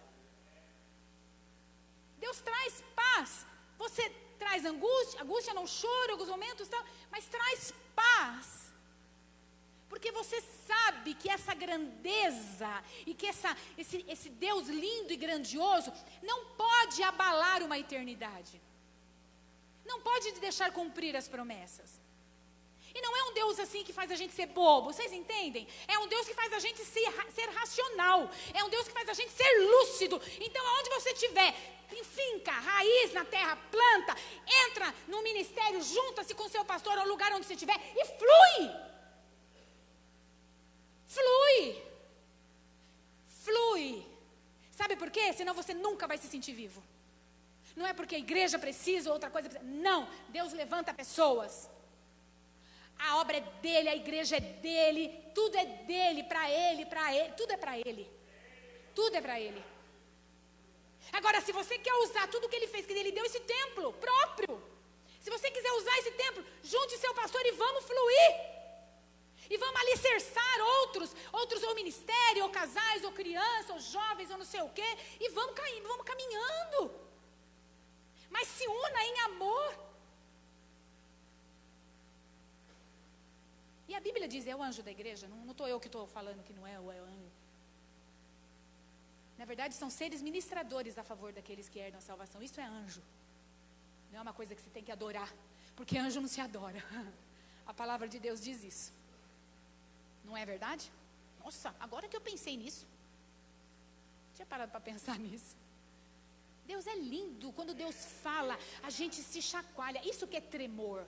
Deus traz paz. Você traz angústia não, choro, alguns momentos, tal, mas traz paz. Porque você sabe que essa grandeza e que esse Deus lindo e grandioso não pode abalar uma eternidade. Não pode deixar cumprir as promessas. E não é um Deus assim que faz a gente ser bobo, vocês entendem? É um Deus que faz a gente ser racional. É um Deus que faz a gente ser lúcido. Então, aonde você estiver, finca, raiz na terra, planta, entra no ministério, junta-se com seu pastor ao lugar onde você estiver e flui. Flui. Flui. Sabe por quê? Senão você nunca vai se sentir vivo. Não é porque a igreja precisa ou outra coisa precisa. Não, Deus levanta pessoas. A obra é dele, a igreja é dele, tudo é dele, para ele, tudo é para ele. Tudo é para ele. Agora, se você quer usar tudo que ele fez, que ele deu esse templo próprio, se você quiser usar esse templo, junte seu pastor e vamos fluir. E vamos alicerçar outros ou ministério, ou casais, ou crianças, ou jovens, ou não sei o quê, e vamos caminhando. Mas se una em amor. E a Bíblia diz, é o anjo da igreja, não estou eu que estou falando que não é o anjo. Na verdade, são seres ministradores a favor daqueles que herdam a salvação. Isso é anjo. Não é uma coisa que você tem que adorar, porque anjo não se adora. A palavra de Deus diz isso. Não é verdade? Nossa, agora que eu pensei nisso. Tinha parado para pensar nisso. Deus é lindo. Quando Deus fala, a gente se chacoalha. Isso que é tremor.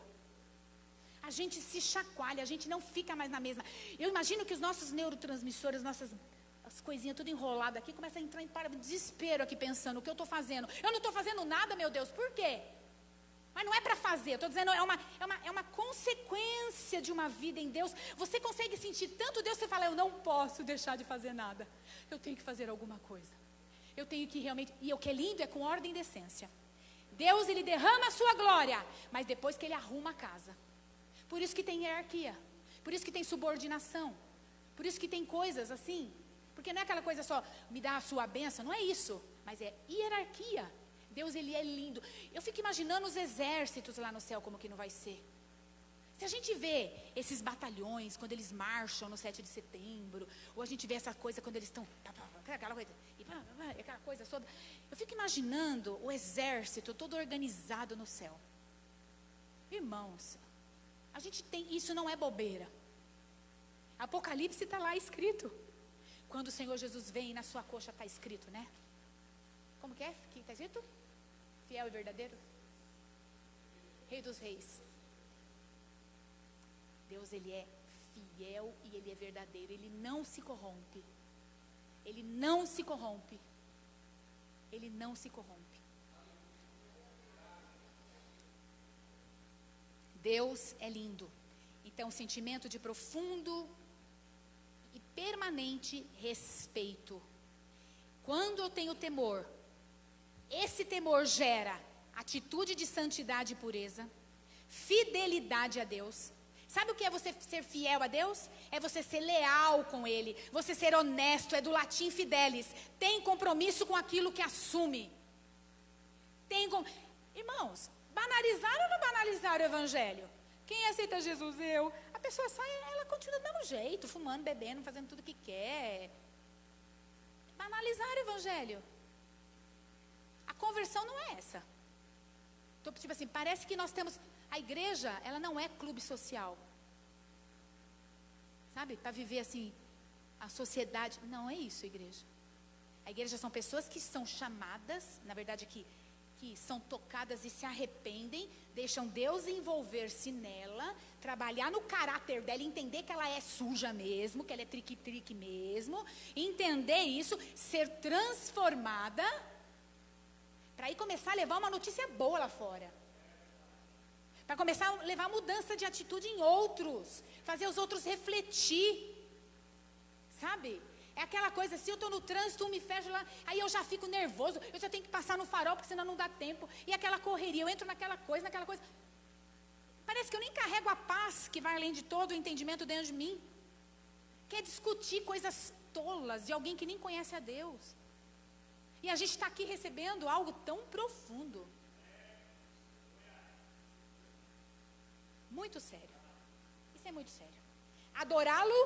A gente se chacoalha, a gente não fica mais na mesma. Eu imagino que os nossos neurotransmissores, as coisinhas tudo enroladas aqui, começam a entrar em desespero aqui pensando, o que eu estou fazendo? Eu não estou fazendo nada, meu Deus, por quê? Mas não é para fazer, eu estou dizendo, é uma consequência de uma vida em Deus. Você consegue sentir tanto Deus, você fala, eu não posso deixar de fazer nada. Eu tenho que fazer alguma coisa. Eu tenho que realmente, e o que é lindo é com ordem e decência. Deus, ele derrama a sua glória, mas depois que ele arruma a casa. Por isso que tem hierarquia, por isso que tem subordinação, por isso que tem coisas assim. Porque não é aquela coisa só, me dá a sua bênção, não é isso, mas é hierarquia. Deus, ele é lindo. Eu fico imaginando os exércitos lá no céu, como que não vai ser. Se a gente vê esses batalhões, quando eles marcham no 7 de setembro, ou a gente vê essa coisa quando eles estão, aquela coisa toda. Eu fico imaginando o exército todo organizado no céu. Irmãos, a gente tem, isso não é bobeira. Apocalipse está lá escrito. Quando o Senhor Jesus vem e na sua coxa está escrito, né? Como que é? Que está escrito? Fiel e verdadeiro? Rei dos reis. Deus, ele é fiel e ele é verdadeiro. Ele não se corrompe. Ele não se corrompe. Ele não se corrompe. Deus é lindo. Então, sentimento de profundo e permanente respeito. Quando eu tenho temor, esse temor gera atitude de santidade e pureza, fidelidade a Deus. Sabe o que é você ser fiel a Deus? É você ser leal com Ele, você ser honesto, é do latim fidelis. Tem compromisso com aquilo que assume. Irmãos, banalizar ou não banalizar o evangelho? Quem aceita Jesus? Eu. A pessoa sai, ela continua do mesmo jeito, fumando, bebendo, fazendo tudo o que quer. Banalizar o evangelho. A conversão não é essa. Então, tipo assim, parece que nós temos... A igreja, ela não é clube social. Sabe? Para viver assim, a sociedade. Não é isso, igreja. A igreja são pessoas que são chamadas, na verdade, que são tocadas e se arrependem, deixam Deus envolver-se nela, trabalhar no caráter dela, entender que ela é suja mesmo, que ela é trique-trique mesmo, entender isso, ser transformada, para aí começar a levar uma notícia boa lá fora. Para começar a levar mudança de atitude em outros, fazer os outros refletir, sabe? É aquela coisa, se eu estou no trânsito, me fecho lá, aí eu já fico nervoso, eu já tenho que passar no farol, porque senão não dá tempo. E aquela correria, eu entro naquela coisa. Parece que eu nem carrego a paz que vai além de todo o entendimento dentro de mim. Quer discutir coisas tolas de alguém que nem conhece a Deus. E a gente está aqui recebendo algo tão profundo. Muito sério. Isso é muito sério. Adorá-lo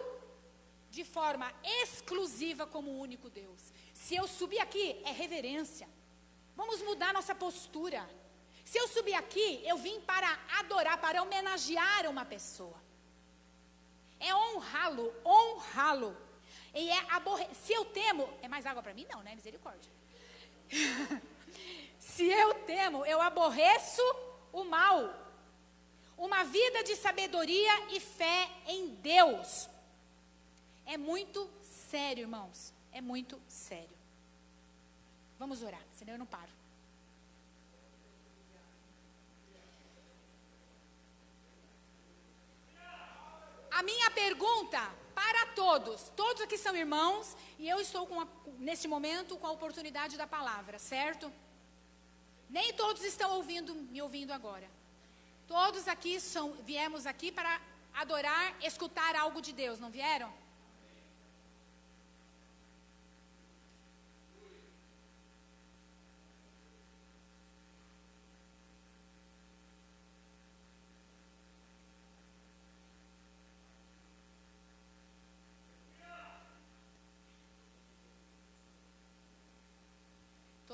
de forma exclusiva como o único Deus. Se eu subir aqui, é reverência. Vamos mudar nossa postura. Se eu subir aqui, eu vim para adorar, para homenagear uma pessoa. É honrá-lo, honrá-lo. E é se eu temo, é mais água para mim? Não, né? Misericórdia. Se eu temo, eu aborreço o mal. Uma vida de sabedoria e fé em Deus. É muito sério, irmãos. É muito sério. Vamos orar, senão eu não paro. A minha pergunta para todos aqui são irmãos, e eu estou neste momento com a oportunidade da palavra, certo? Nem todos estão me ouvindo agora. Todos aqui viemos aqui para adorar, escutar algo de Deus, não vieram?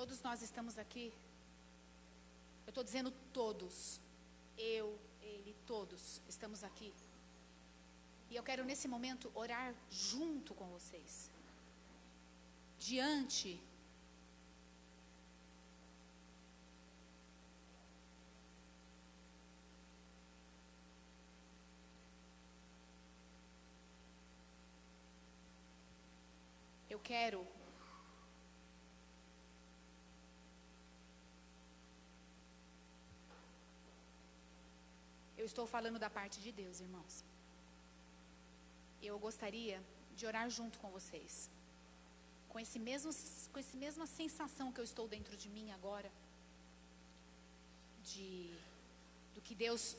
Todos nós estamos aqui. Eu estou dizendo todos. Eu, ele, todos estamos aqui. E eu quero nesse momento orar junto com vocês. Diante eu quero Eu estou falando da parte de Deus, irmãos. Eu gostaria de orar junto com vocês. Com essa mesma sensação que eu estou dentro de mim agora. Do que Deus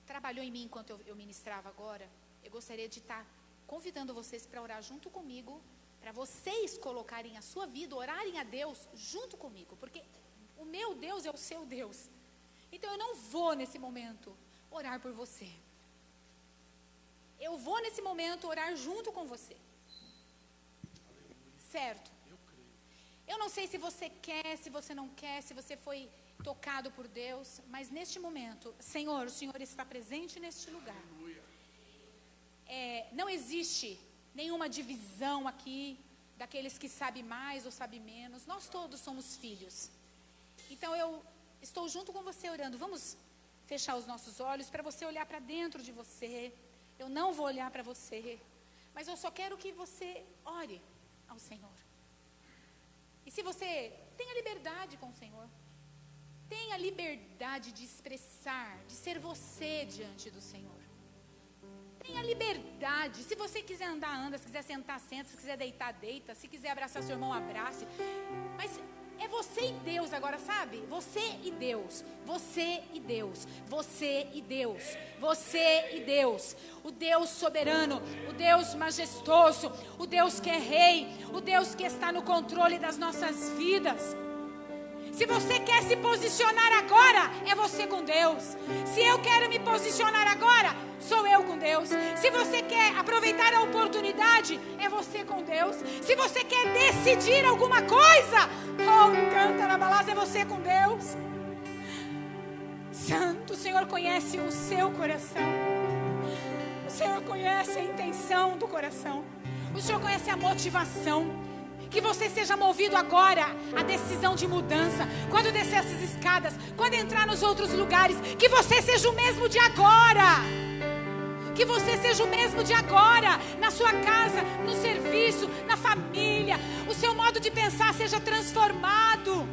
trabalhou em mim enquanto eu ministrava agora. Eu gostaria de estar convidando vocês para orar junto comigo. Para vocês colocarem a sua vida, orarem a Deus junto comigo. Porque o meu Deus é o seu Deus. Então eu não vou nesse momento orar por você. Eu vou nesse momento orar junto com você. Certo? Eu não sei se você quer, se você não quer, se você foi tocado por Deus, mas neste momento, Senhor, o Senhor está presente neste lugar. Não existe nenhuma divisão aqui, daqueles que sabem mais ou sabem menos. Nós todos somos filhos. Então eu estou junto com você orando. Vamos fechar os nossos olhos para você olhar para dentro de você. Eu não vou olhar para você, mas eu só quero que você ore ao Senhor. E se você tem a liberdade com o Senhor, tem a liberdade de expressar, de ser você diante do Senhor. Tem a liberdade. Se você quiser andar, anda. Se quiser sentar, senta. Se quiser deitar, deita. Se quiser abraçar seu irmão, abrace. Mas é você e Deus agora, sabe? Você e Deus. Você e Deus. Você e Deus. Você e Deus. O Deus soberano. O Deus majestoso. O Deus que é rei. O Deus que está no controle das nossas vidas. Se você quer se posicionar agora, é você com Deus. Se eu quero me posicionar agora, sou eu com Deus. Se você quer aproveitar a oportunidade, é você com Deus. Se você quer decidir alguma coisa, canta na balança, é você com Deus. Santo, o Senhor conhece o seu coração. O Senhor conhece a intenção do coração. O Senhor conhece a motivação. Que você seja movido agora à decisão de mudança. Quando descer essas escadas, quando entrar nos outros lugares, que você seja o mesmo de agora. Que você seja o mesmo de agora, na sua casa, no serviço, na família. O seu modo de pensar seja transformado.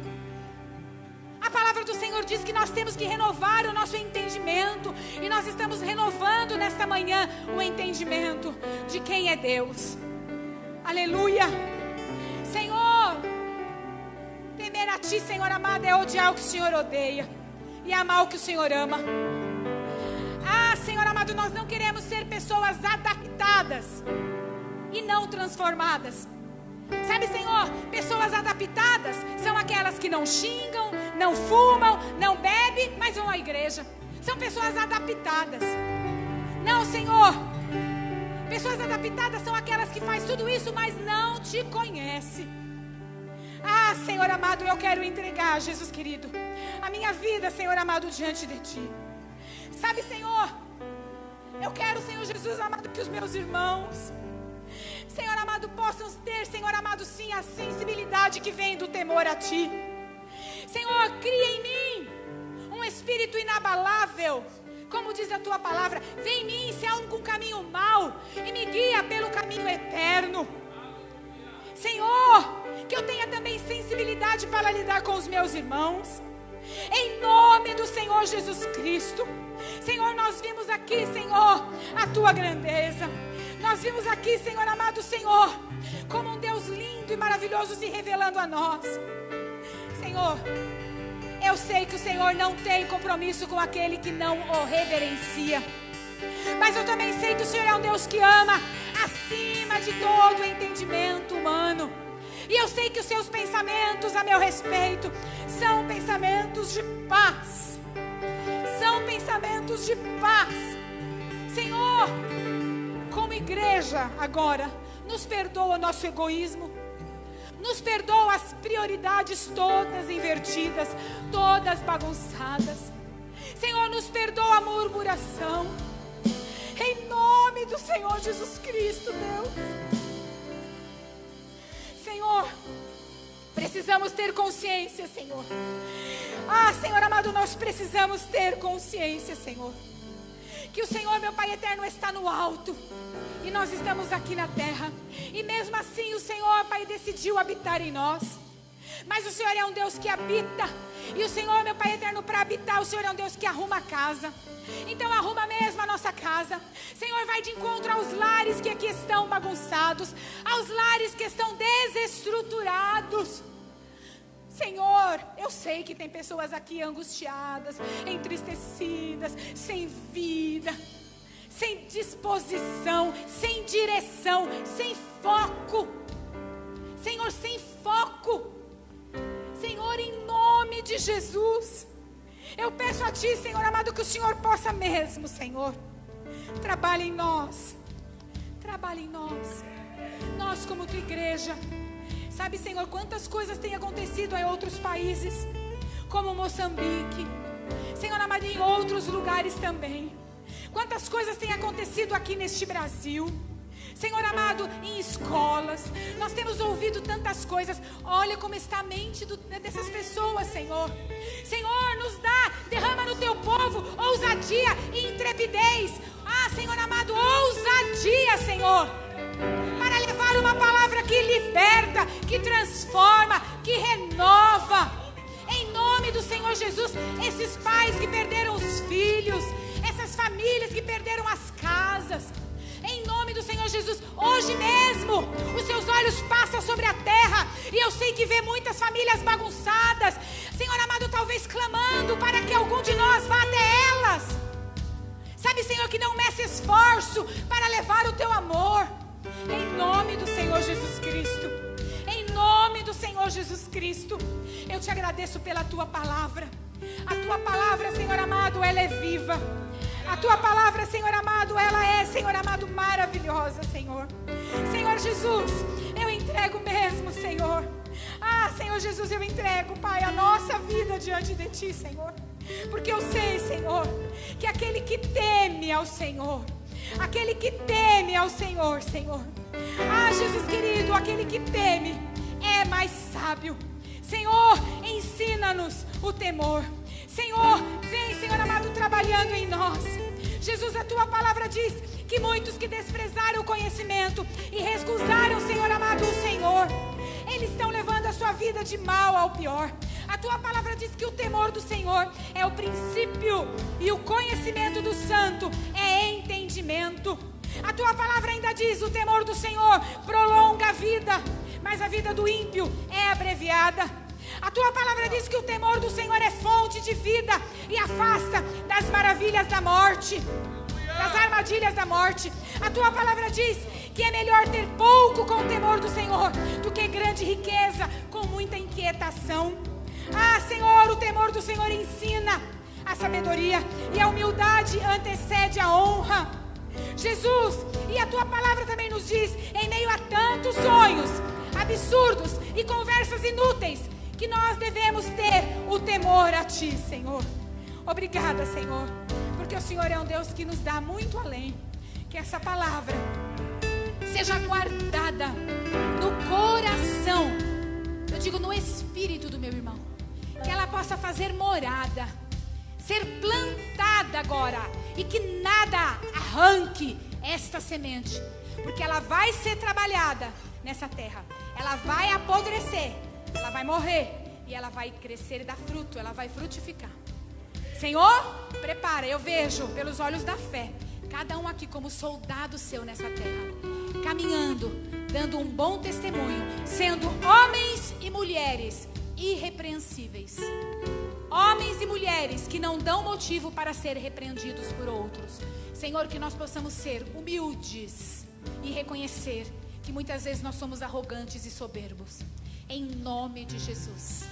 A palavra do Senhor diz que nós temos que renovar o nosso entendimento. E nós estamos renovando nesta manhã o entendimento de quem é Deus. Aleluia. Senhor, temer a Ti, Senhor amado, é odiar o que o Senhor odeia e amar o que o Senhor ama. Ah, Senhor amado, nós não queremos ser pessoas adaptadas e e não transformadas. Sabe, Senhor, pessoas adaptadas são aquelas que não xingam, não fumam, não bebem, mas vão à igreja. São pessoas adaptadas. Não, Senhor, pessoas adaptadas são aquelas que fazem tudo isso, mas não te conhecem. Ah, Senhor amado, eu quero entregar, Jesus querido, a minha vida, Senhor amado, diante de Ti. Sabe, Senhor, eu quero, Senhor Jesus amado, que os meus irmãos, Senhor amado, possam ter, Senhor amado, sim, a sensibilidade que vem do temor a Ti. Senhor, cria em mim um espírito inabalável, como diz a Tua palavra. Vem em mim se há algum caminho mau e me guia pelo caminho eterno. Senhor, que eu tenha também sensibilidade para lidar com os meus irmãos, em nome do Senhor Jesus Cristo. Senhor, nós vimos aqui, Senhor, a Tua grandeza. Nós vimos aqui, Senhor amado, Senhor, como um Deus lindo e maravilhoso se revelando a nós. Senhor, eu sei que o Senhor não tem compromisso com aquele que não o reverencia, mas eu também sei que o Senhor é um Deus que ama acima de todo o entendimento humano. E eu sei que os seus pensamentos a meu respeito são pensamentos de paz. São pensamentos de paz. Senhor, como igreja agora, nos perdoa o nosso egoísmo. Nos perdoa as prioridades todas invertidas, todas bagunçadas. Senhor, nos perdoa a murmuração. Em nome do Senhor Jesus Cristo, Deus. Senhor, precisamos ter consciência, Senhor. Ah, Senhor amado, nós precisamos ter consciência, Senhor, que o Senhor, meu Pai eterno, está no alto e nós estamos aqui na terra. E mesmo assim o Senhor, Pai, decidiu habitar em nós. Mas o Senhor é um Deus que habita. E o Senhor, meu Pai eterno, para habitar, o Senhor é um Deus que arruma a casa. Então arruma mesmo a nossa casa. Senhor, vai de encontro aos lares que aqui estão bagunçados, aos lares que estão desestruturados. Senhor, eu sei que tem pessoas aqui angustiadas, entristecidas, sem vida, sem disposição, sem direção, sem foco. Senhor, sem foco. Senhor, em nome de Jesus, eu peço a Ti, Senhor amado, que o Senhor possa mesmo, Senhor, trabalhe em nós. Trabalhe em nós. Nós como Tua igreja. Sabe, Senhor, quantas coisas têm acontecido em outros países, como Moçambique, Senhor amado, em outros lugares também. Quantas coisas têm acontecido aqui neste Brasil, Senhor amado, em escolas. Nós temos ouvido tantas coisas. Olha como está a mente dessas pessoas, Senhor. Senhor, nos dá, derrama no Teu povo ousadia e intrepidez. Ah, Senhor amado, ousadia, Senhor, para levar uma palavra que liberta, que transforma, que renova. Em nome do Senhor Jesus, esses pais que perderam os filhos, essas famílias que perderam as casas, em nome do Senhor Jesus, hoje mesmo, os Seus olhos passam sobre a terra, e eu sei que vê muitas famílias bagunçadas, Senhor amado, talvez clamando para que algum de nós vá até elas. Sabe, Senhor, que não meça esforço para levar o Teu amor. Em nome do Senhor Jesus Cristo, em nome do Senhor Jesus Cristo, eu Te agradeço pela Tua palavra. A Tua palavra, Senhor amado, ela é viva. A Tua palavra, Senhor amado, ela é, Senhor amado, maravilhosa, Senhor. Senhor Jesus, eu entrego mesmo, Senhor. Ah, Senhor Jesus, eu entrego, Pai, a nossa vida diante de Ti, Senhor. Porque eu sei, Senhor, que aquele que teme ao Senhor, aquele que teme ao Senhor, Senhor. Ah, Jesus querido, aquele que teme é mais sábio. Senhor, ensina-nos o temor. Senhor, vem, Senhor amado, trabalhando em nós. Jesus, a Tua palavra diz que muitos que desprezaram o conhecimento e recusaram, Senhor amado, o Senhor, eles estão levando a sua vida de mal ao pior. A Tua palavra diz que o temor do Senhor é o princípio e o conhecimento do santo é entendimento. A Tua palavra ainda diz: o temor do Senhor prolonga a vida, mas a vida do ímpio é abreviada. A Tua palavra diz que o temor do Senhor é fonte de vida e afasta das maravilhas da morte. das armadilhas da morte. A tua palavra diz que é melhor ter pouco com o temor do Senhor do que grande riqueza com muita inquietação. Ah, Senhor, o temor do Senhor ensina a sabedoria e a humildade antecede a honra. Jesus, e a tua palavra também nos diz, em meio a tantos sonhos absurdos e conversas inúteis, que nós devemos ter o temor a ti, Senhor. Obrigada, Senhor, porque o Senhor é um Deus que nos dá muito além. Que essa palavra seja guardada no coração, eu digo no espírito do meu irmão, que ela possa fazer morada, ser plantada agora, e que nada arranque esta semente, porque ela vai ser trabalhada nessa terra, ela vai apodrecer, ela vai morrer, e ela vai crescer e dar fruto, ela vai frutificar. Senhor, prepara, eu vejo pelos olhos da fé, cada um aqui como soldado seu nessa terra, caminhando, dando um bom testemunho, sendo homens e mulheres irrepreensíveis. Homens e mulheres que não dão motivo para ser repreendidos por outros. Senhor, que nós possamos ser humildes e reconhecer que muitas vezes nós somos arrogantes e soberbos. Em nome de Jesus.